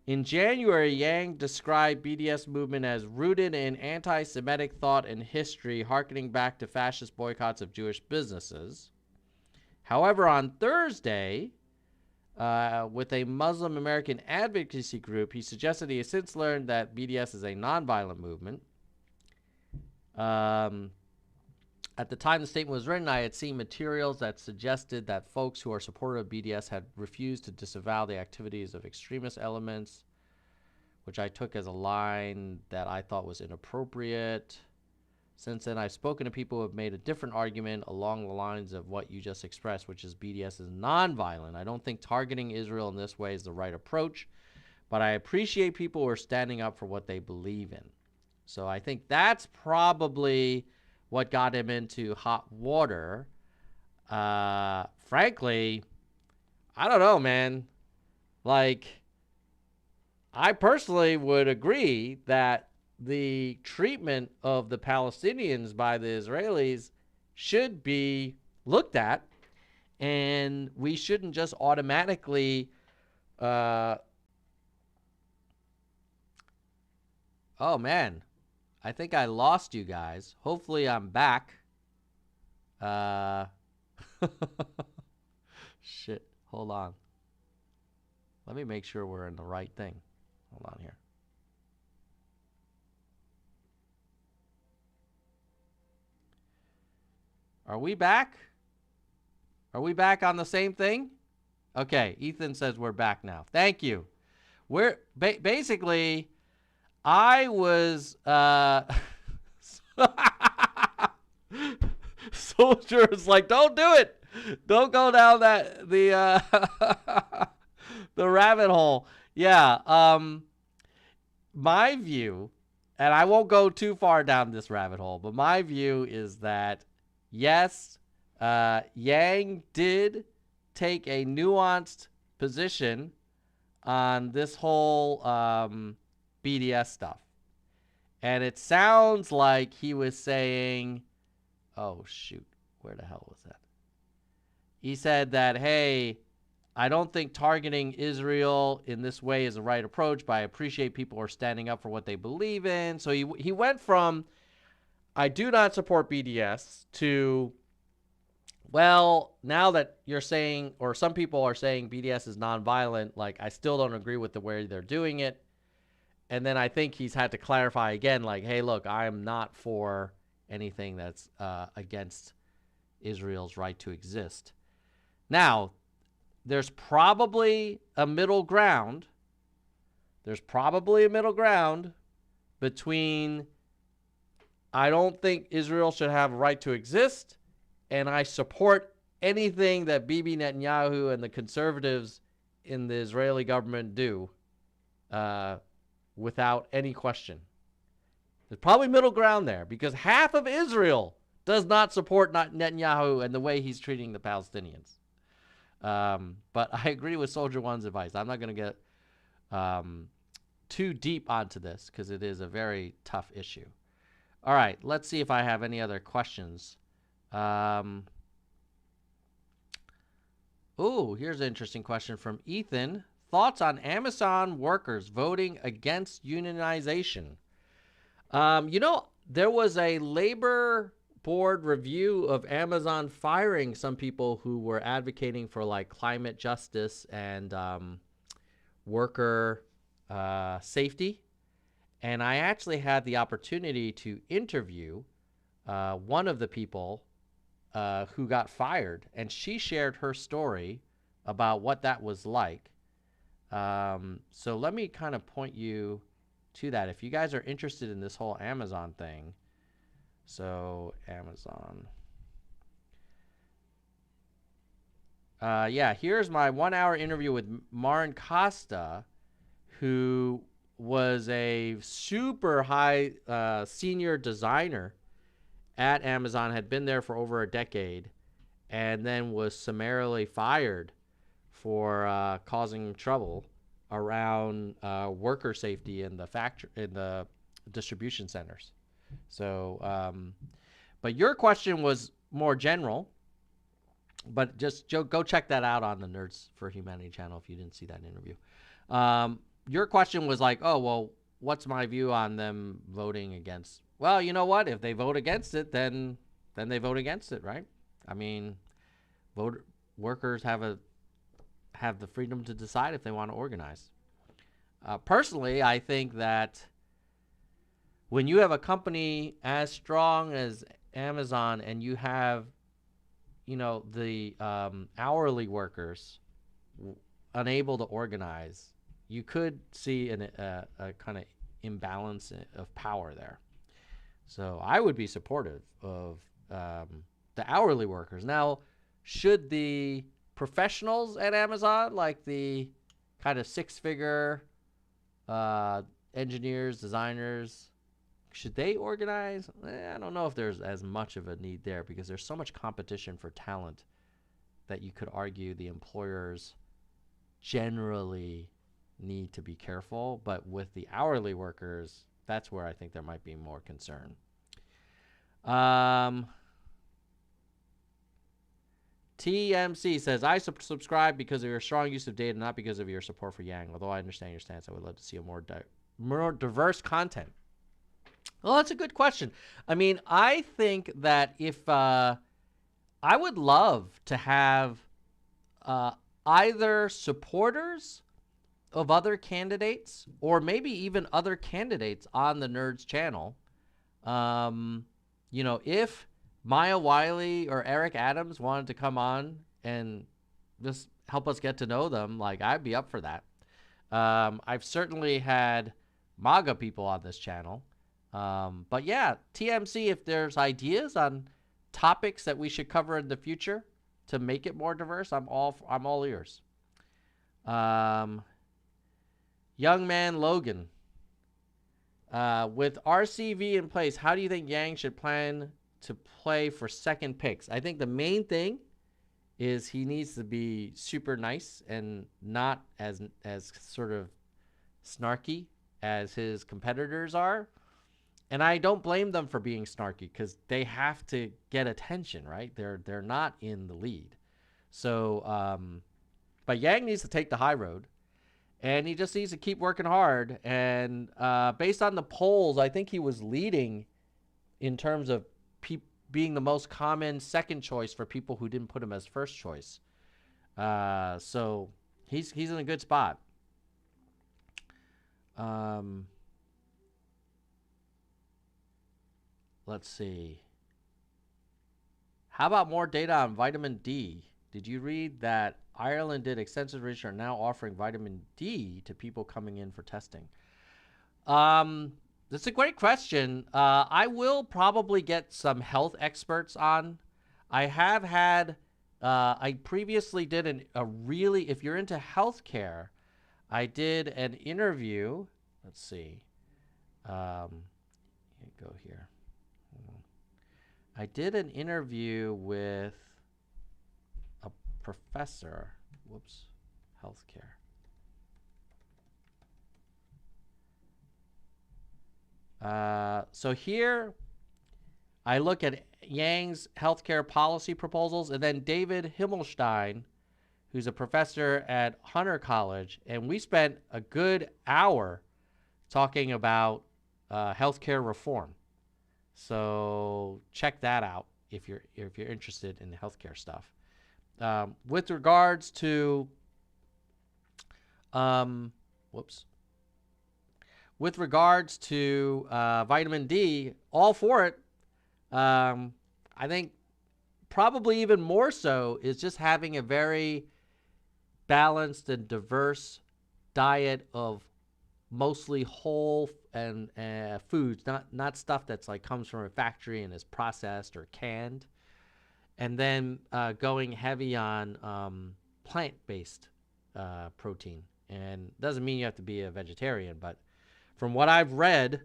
In January, Yang described BDS movement as rooted in anti-Semitic thought and history, harkening back to fascist boycotts of Jewish businesses. However, on Thursday, with a Muslim American advocacy group, he suggested he has since learned that BDS is a nonviolent movement. At the time the statement was written, I had seen materials that suggested that folks who are supportive of BDS had refused to disavow the activities of extremist elements, which I took as a line that I thought was inappropriate. Since then, I've spoken to people who have made a different argument along the lines of what you just expressed, which is BDS is nonviolent. I don't think targeting Israel in this way is the right approach, but I appreciate people who are standing up for what they believe in. So I think that's probably what got him into hot water. Frankly, I don't know, man. Like, I personally would agree that the treatment of the Palestinians by the Israelis should be looked at, and we shouldn't just automatically oh man, I think I lost you guys. Hopefully I'm back. Shit. Hold on. Let me make sure we're in the right thing. Hold on here. Are we back? Are we back on the same thing? Okay, Ethan says we're back now. Thank you. We're basically, I was Soldier is like, don't do it. Don't go down that the rabbit hole. Yeah. My view, and I won't go too far down this rabbit hole, but my view is that yes, Yang did take a nuanced position on this whole BDS stuff. And it sounds like he was saying, oh, shoot, where the hell was that? He said that, hey, I don't think targeting Israel in this way is the right approach, but I appreciate people are standing up for what they believe in. So he went from, I do not support BDS to, well, now that you're saying, or some people are saying BDS is nonviolent, like I still don't agree with the way they're doing it. And then I think he's had to clarify again, like, hey, look, I'm not for anything that's against Israel's right to exist. Now, there's probably a middle ground. There's probably a middle ground between I don't think Israel should have a right to exist, and I support anything that Bibi Netanyahu and the conservatives in the Israeli government do without any question. There's probably middle ground there because half of Israel does not support Netanyahu and the way he's treating the Palestinians. But I agree with Soldier One's advice. I'm not going to get too deep onto this because it is a very tough issue. All right, let's see if I have any other questions. Ooh, here's an interesting question from Ethan. Thoughts on Amazon workers voting against unionization? You know, there was a labor board review of Amazon firing some people who were advocating for like climate justice and worker safety. And I actually had the opportunity to interview one of the people who got fired, and she shared her story about what that was like. So let me kind of point you to that if you guys are interested in this whole Amazon thing. So Amazon. Yeah, here's my 1-hour interview with Marin Costa, who was a super high senior designer at Amazon, had been there for over a decade, and then was summarily fired for causing trouble around worker safety in the factory, in the distribution centers. So, but your question was more general, but just go check that out on the Nerds for Humanity channel if you didn't see that interview. Your question was like, oh, well, what's my view on them voting against? Well, you know what? If they vote against it, then they vote against it, right? I mean, workers have the freedom to decide if they want to organize. Personally, I think that when you have a company as strong as Amazon and you have, you know, the hourly workers unable to organize, you could see a kind of imbalance of power there. So I would be supportive of the hourly workers. Now, should the professionals at Amazon, like the kind of six-figure engineers, designers, should they organize? I don't know if there's as much of a need there because there's so much competition for talent that you could argue the employers generally need to be careful. But with the hourly workers, that's where I think there might be more concern. TMC says, I subscribe because of your strong use of data, not because of your support for Yang. Although I understand your stance, I would love to see a more diverse content. Well, that's a good question. I mean, I think that if I would love to have uh, either supporters of other candidates or maybe even other candidates on the Nerds channel. Um, you know, if Maya Wiley or Eric Adams wanted to come on and just help us get to know them, like I'd be up for that. I've certainly had MAGA people on this channel. But yeah, TMC, if there's ideas on topics that we should cover in the future to make it more diverse, I'm all ears. Um, Young man Logan, with RCV in place, how do you think Yang should plan to play for second picks? I think the main thing is he needs to be super nice and not as sort of snarky as his competitors are. And I don't blame them for being snarky because they have to get attention, right? They're not in the lead. So, but Yang needs to take the high road, and he just needs to keep working hard. And based on the polls, I think he was leading in terms of being the most common second choice for people who didn't put him as first choice. So he's in a good spot. Let's see. How about more data on vitamin D? Did you read that Ireland did extensive research and now offering vitamin D to people coming in for testing? That's a great question. I will probably get some health experts on. I have had, I previously did a really, if you're into healthcare, I did an interview. Let's see. Go here. I did an interview with a professor. Whoops. Healthcare. So here I look at Yang's healthcare policy proposals, and then David Himmelstein, who's a professor at Hunter College, and we spent a good hour talking about healthcare reform. So check that out if you're interested in the healthcare stuff. With regards to with regards to vitamin D, all for it. I think probably even more so is just having a very balanced and diverse diet of mostly whole and foods, not stuff that's like comes from a factory and is processed or canned, and then going heavy on plant-based protein. And doesn't mean you have to be a vegetarian, but from what I've read,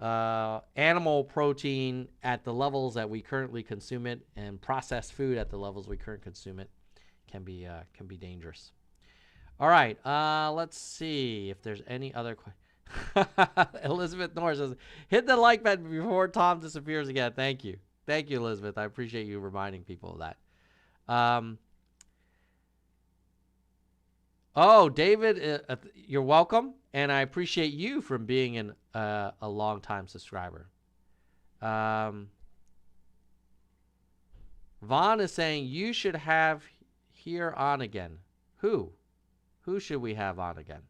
animal protein at the levels that we currently consume it and processed food at the levels we currently consume it can be dangerous. All right, let's see if there's any other questions. Elizabeth Norris says, hit the like button before Tom disappears again. Thank you. Thank you, Elizabeth. I appreciate you reminding people of that. Oh, David, you're welcome. And I appreciate you from being a long-time subscriber. Vaughn is saying you should have here on again. Who? Who should we have on again?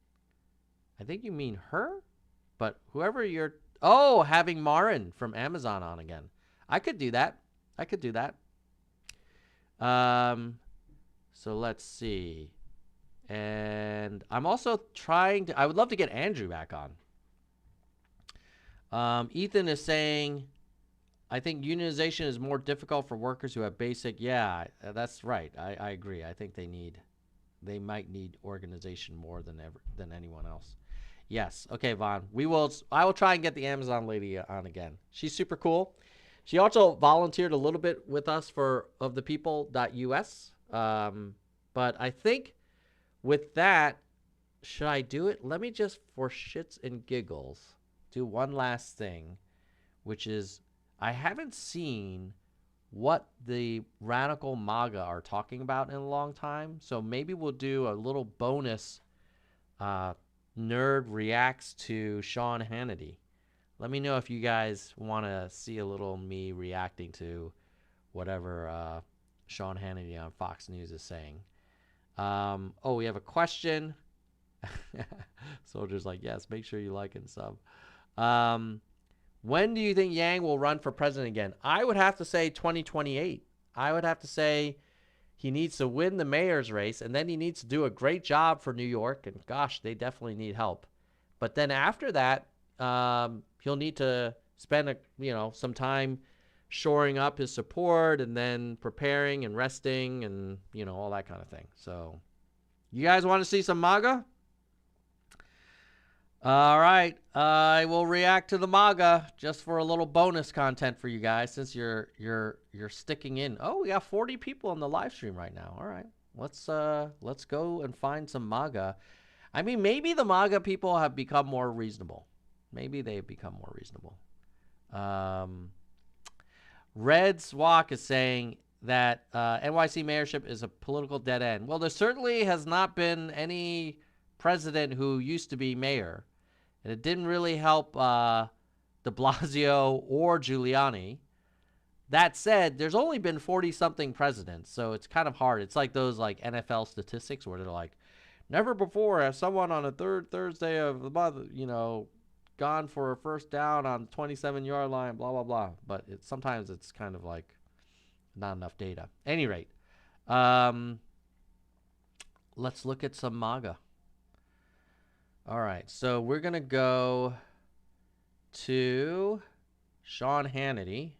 I think you mean her, but whoever you're... Oh, having Marin from Amazon on again. I could do that. I could do that. So let's see. And I'm also trying to... I would love to get Andrew back on. Ethan is saying, I think unionization is more difficult for workers who have basic... Yeah, that's right. I agree. I think they might need organization more than anyone else. Yes. Okay, Vaughn. I will try and get the Amazon lady on again. She's super cool. She also volunteered a little bit with us for ofthepeople.us. But I think with that, should I do it? Let me just, for shits and giggles, do one last thing, which is I haven't seen what the radical MAGA are talking about in a long time. So maybe we'll do a little bonus nerd reacts to Sean Hannity. Let me know if you guys want to see a little me reacting to whatever Sean Hannity on Fox News is saying. Oh, we have a question. Soldier's like, yes, make sure you like and sub. When do you think Yang will run for president again? I would have to say 2028. I would have to say he needs to win the mayor's race, and then he needs to do a great job for New York. And gosh, they definitely need help. But then after that, he'll need to spend some time shoring up his support and then preparing and resting and all that kind of thing. So you guys want to see some MAGA? All right, I will react to the MAGA just for a little bonus content for you guys since you're sticking in. Oh, we got 40 people on the live stream right now. All right, let's go and find some MAGA. I mean, maybe the MAGA people have become more reasonable. Maybe they've become more reasonable. Red Swak is saying that NYC mayorship is a political dead end. Well, there certainly has not been any president who used to be mayor. And it didn't really help de Blasio or Giuliani. That said, there's only been 40-something presidents, so it's kind of hard. It's like those NFL statistics where they're like, never before has someone on a third Thursday of the month, gone for a first down on the 27-yard line, blah, blah, blah. But sometimes it's kind of like not enough data. At any rate, let's look at some MAGA. All right, so we're going to go to Sean Hannity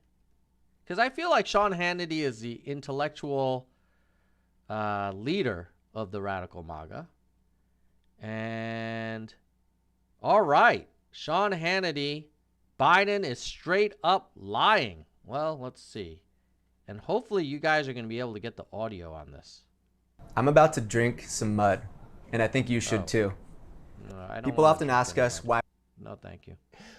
because I feel like Sean Hannity is the intellectual leader of the radical MAGA. And all right, Sean Hannity, Biden is straight up lying. Well, let's see. And hopefully you guys are going to be able to get the audio on this. I'm about to drink some mud, and I think you should too. No, people often ask us why. No, thank you.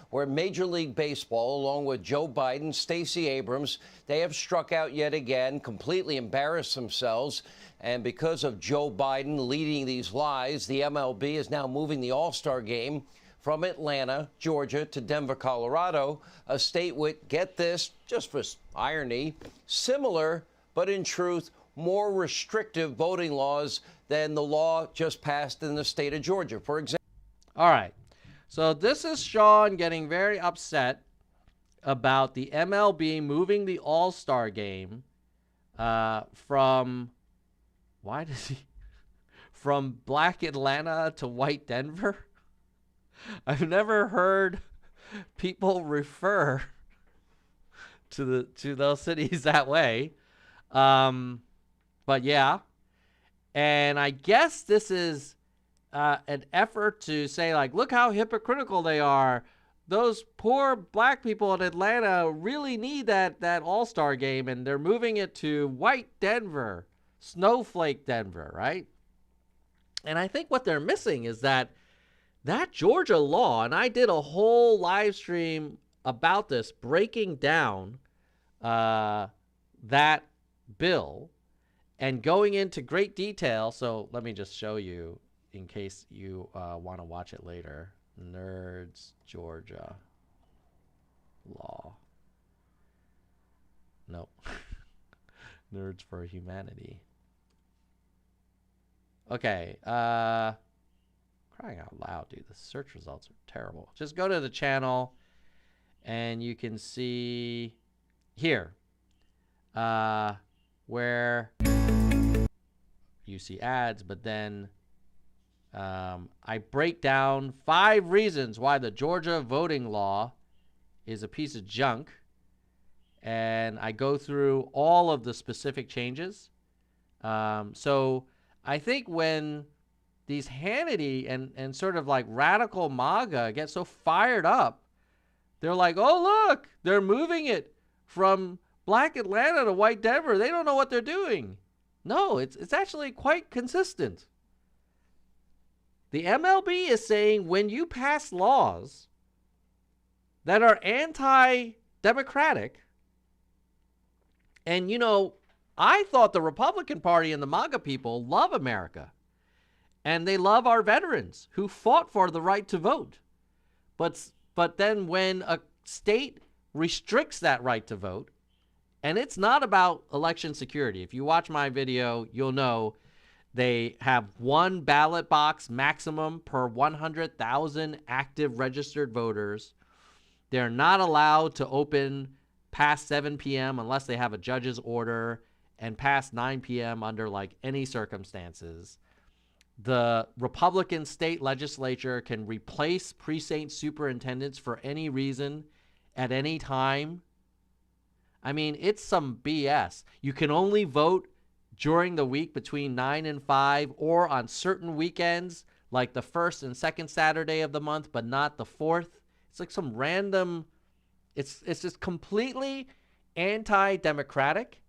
Where Major League Baseball, along with Joe Biden, Stacey Abrams, they have struck out yet again, completely embarrassed themselves. And because of Joe Biden leading these lies, the MLB is now moving the All-Star game from Atlanta, Georgia, to Denver, Colorado, a state with, get this, just for irony, similar, but in truth, more restrictive voting laws than the law just passed in the state of Georgia, for example. All right. So this is Sean getting very upset about the MLB moving the All-Star game from Black Atlanta to White Denver. I've never heard people refer to those cities that way. But yeah. And I guess this is an effort to say, like, look how hypocritical they are. Those poor black people in Atlanta really need that All-Star game, and they're moving it to White Denver, Snowflake Denver, right? And I think what they're missing is that Georgia law, and I did a whole live stream about this, breaking down that bill and going into great detail. So let me just show you in case you want to watch it later. Nerds, Georgia law. Nope. Nerds for Humanity. Okay. Crying out loud, dude. The search results are terrible. Just go to the channel and you can see here where you see ads, but then I break down 5 reasons why the Georgia voting law is a piece of junk. And I go through all of the specific changes. So I think when these Hannity and sort of like radical MAGA get so fired up, they're like, oh, look, they're moving it from Black Atlanta to White Denver. They don't know what they're doing. No, it's actually quite consistent. The MLB is saying when you pass laws that are anti-democratic, and, you know, I thought the Republican Party and the MAGA people love America. And they love our veterans who fought for the right to vote. But But then when a state restricts that right to vote, and it's not about election security. If you watch my video, you'll know they have one ballot box maximum per 100,000 active registered voters. They're not allowed to open past 7 p.m. unless they have a judge's order, and past 9 p.m. under like any circumstances. The Republican state legislature can replace precinct superintendents for any reason at any time. I mean, it's some BS. You can only vote during the week between 9 and 5 or on certain weekends like the first and second Saturday of the month, but not the fourth. It's like some random, it's just completely anti-democratic.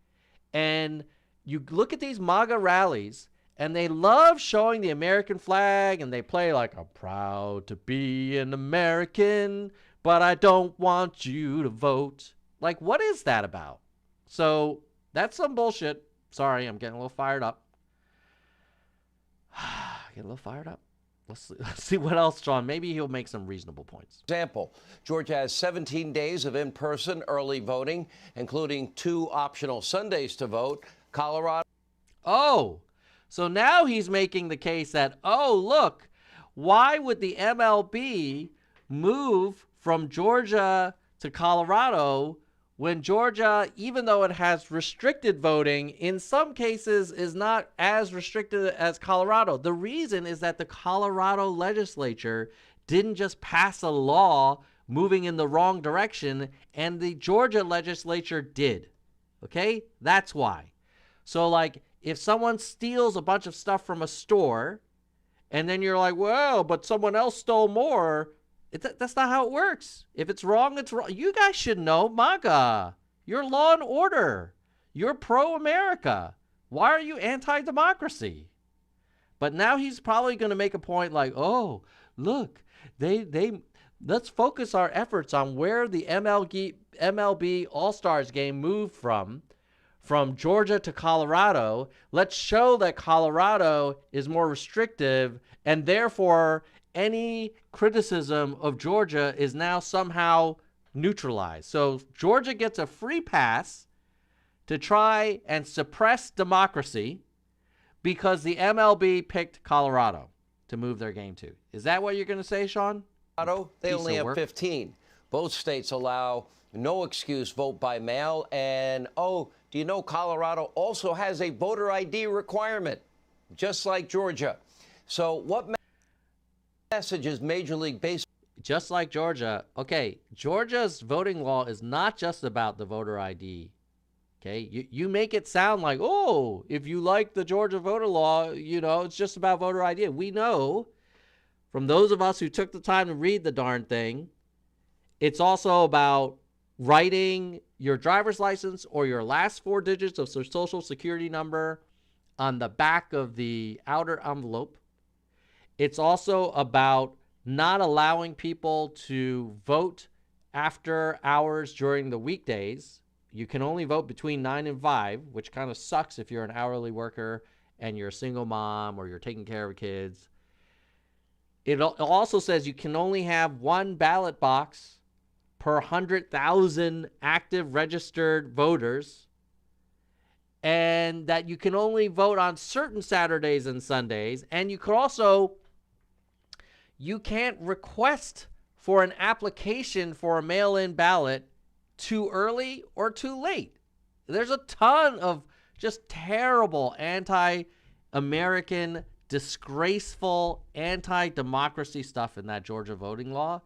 And you look at these MAGA rallies, and they love showing the American flag, and they play like, I'm proud to be an American, but I don't want you to vote. Like, what is that about? So that's some bullshit. Sorry, I'm getting a little fired up. Get a little fired up. Let's see what else, Sean. Maybe he'll make some reasonable points. Example, Georgia has 17 days of in-person early voting, including 2 optional Sundays to vote. Colorado. Oh, so now he's making the case that, oh, look, why would the MLB move from Georgia to Colorado when Georgia, even though it has restricted voting, in some cases is not as restricted as Colorado? The reason is that the Colorado legislature didn't just pass a law moving in the wrong direction, and the Georgia legislature did. Okay? That's why. So, like, if someone steals a bunch of stuff from a store, and then you're like, well, but someone else stole more, that's not how it works. If it's wrong, it's wrong. You guys should know, MAGA. You're law and order. You're pro-America. Why are you anti-democracy? But now he's probably going to make a point like, oh, look, let's focus our efforts on where the MLB All-Stars game moved from Georgia to Colorado. Let's show that Colorado is more restrictive, and therefore any criticism of Georgia is now somehow neutralized. So Georgia gets a free pass to try and suppress democracy because the MLB picked Colorado to move their game to. Is that what you're going to say, Sean? They only have 15. Both states allow no excuse vote by mail. And, oh, do you know Colorado also has a voter ID requirement, just like Georgia? So what message is Major League Baseball? Just like Georgia. Okay, Georgia's voting law is not just about the voter ID. Okay, you make it sound like, oh, if you like the Georgia voter law, you know, it's just about voter ID. We know from those of us who took the time to read the darn thing, it's also about writing your driver's license or your last 4 digits of your social security number on the back of the outer envelope. It's also about not allowing people to vote after hours during the weekdays. You can only vote between 9 and 5, which kind of sucks if you're an hourly worker and you're a single mom or you're taking care of kids. It also says you can only have 1 ballot box per 100,000 active registered voters, and that you can only vote on certain Saturdays and Sundays. And you could also, you can't request for an application for a mail-in ballot too early or too late. There's a ton of just terrible anti-American, disgraceful, anti-democracy stuff in that Georgia voting law.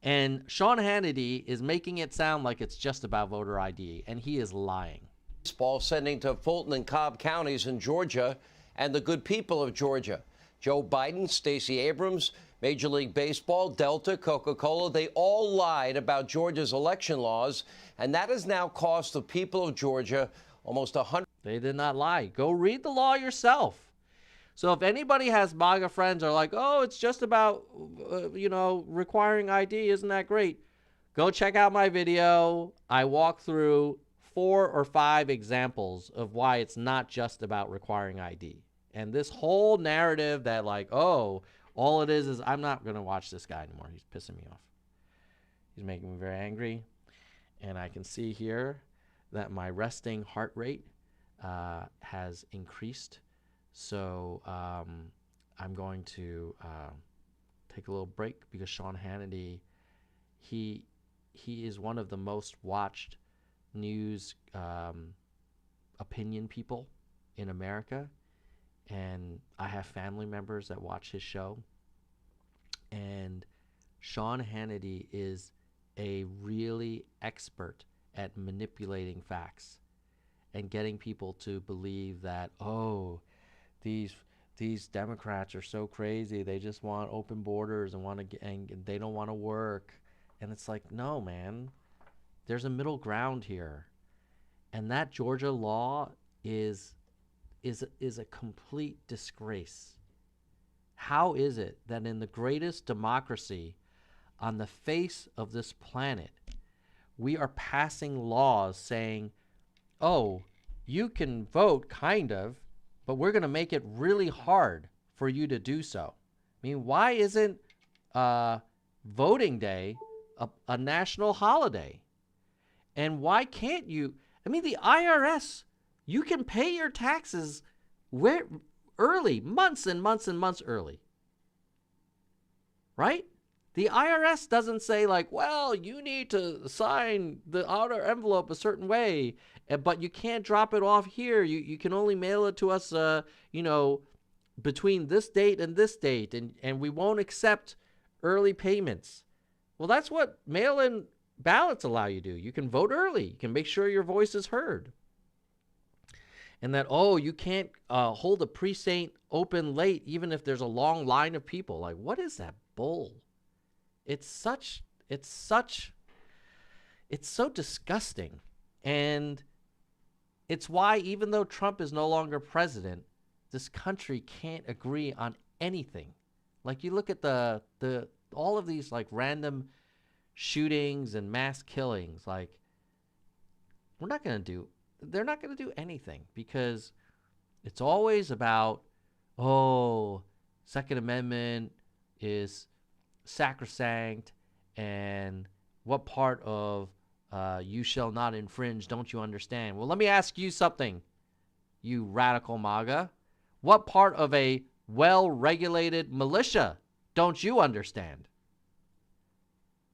And Sean Hannity is making it sound like it's just about voter ID, and he is lying. Baseball sending to Fulton and Cobb counties in Georgia and the good people of Georgia. Joe Biden, Stacey Abrams, Major League Baseball, Delta, Coca-Cola, they all lied about Georgia's election laws, and that has now cost the people of Georgia almost 100. They did not lie. Go read the law yourself. So if anybody has MAGA friends are like, oh, it's just about, requiring ID, isn't that great? Go check out my video. I walk through 4 or 5 examples of why it's not just about requiring ID. And this whole narrative that like, oh, all it is I'm not going to watch this guy anymore. He's pissing me off. He's making me very angry. And I can see here that my resting heart rate has increased. So I'm going to take a little break because Sean Hannity, he is one of the most watched news opinion people in America. And I have family members that watch his show. And Sean Hannity is a really expert at manipulating facts and getting people to believe that, oh, these Democrats are so crazy. They just want open borders and they don't want to work. And it's like, no, man. There's a middle ground here. And that Georgia law is a complete disgrace. How is it that in the greatest democracy on the face of this planet, we are passing laws saying, oh, you can vote, kind of, but we're going to make it really hard for you to do so? I mean, why isn't voting day a national holiday? And why can't you? I mean, the IRS, you can pay your taxes early, months and months and months early. Right? The IRS doesn't say like, well, you need to sign the outer envelope a certain way, but you can't drop it off here. You can only mail it to us, between this date and this date, and we won't accept early payments. Well, that's what mail-in ballots allow you to do. You can vote early. You can make sure your voice is heard. And that, oh, you can't hold a precinct open late even if there's a long line of people. Like, what is that bull? It's so disgusting. And it's why, even though Trump is no longer president, this country can't agree on anything. Like, you look at all of these like random shootings and mass killings. Like, they're not going to do anything because it's always about, oh, Second Amendment is sacrosanct, and what part of you shall not infringe don't you understand? Well, let me ask you something, you radical MAGA. What part of a well-regulated militia don't you understand?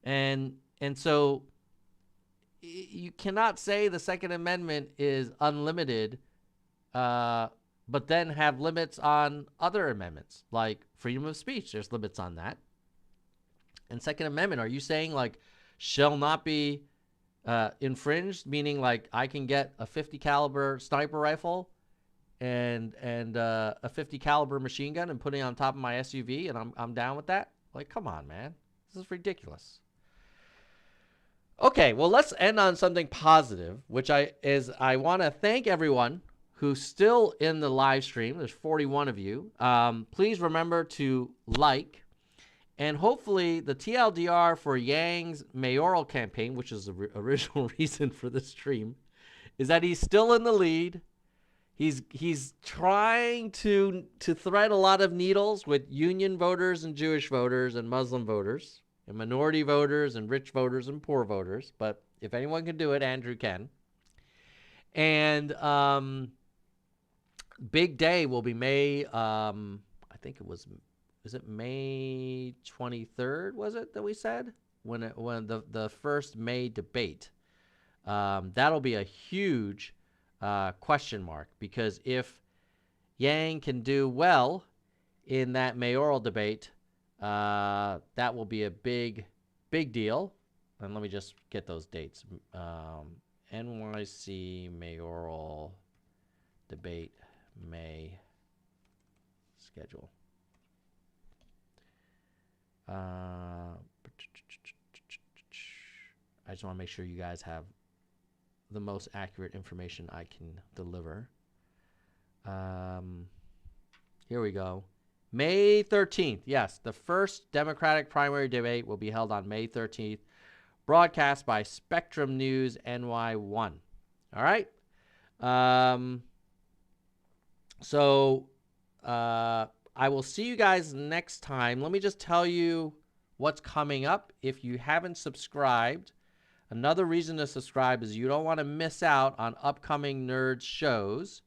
And so you cannot say the Second Amendment is unlimited, but then have limits on other amendments, like freedom of speech. There's limits on that. And Second Amendment, are you saying like shall not be infringed, meaning like I can get a 50 caliber sniper rifle and a 50 caliber machine gun and put it on top of my SUV, and I'm down with that? Like, come on, man, this is ridiculous. Okay, well, let's end on something positive, which I want to thank everyone who's still in the live stream. There's 41 of you. Please remember to like. And hopefully the TLDR for Yang's mayoral campaign, which is the original reason for this stream, is that he's still in the lead. He's trying to thread a lot of needles with union voters and Jewish voters and Muslim voters and minority voters and rich voters and poor voters. But if anyone can do it, Andrew can. And big day will be May, I think it was... Is it May 23rd, was it, that we said? When the first May debate. That'll be a huge question mark, because if Yang can do well in that mayoral debate, that will be a big deal. And let me just get those dates. NYC mayoral debate May schedule. I just want to make sure you guys have the most accurate information I can deliver. Here we go. May 13th. Yes, the first Democratic primary debate will be held on May 13th, broadcast by Spectrum News NY1. All right. I will see you guys next time. Let me just tell you what's coming up. If you haven't subscribed, another reason to subscribe is you don't want to miss out on upcoming Nerds shows.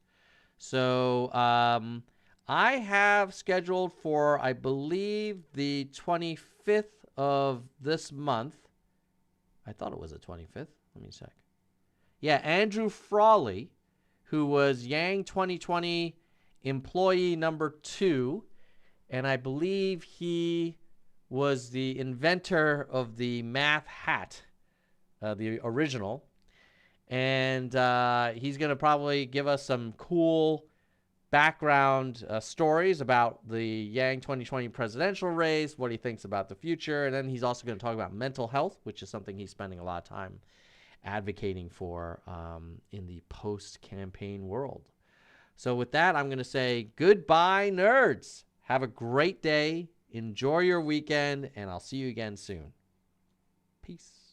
So I have scheduled for, I believe, the 25th of this month. I thought it was the 25th. Let me check. Yeah, Andrew Frawley, who was Yang 2020 employee number 2, and I believe he was the inventor of the math hat, the original. And he's going to probably give us some cool background stories about the Yang 2020 presidential race, what he thinks about the future, and then he's also going to talk about mental health, which is something he's spending a lot of time advocating for in the post-campaign world. So with that, I'm going to say goodbye, nerds. Have a great day. Enjoy your weekend, and I'll see you again soon. Peace.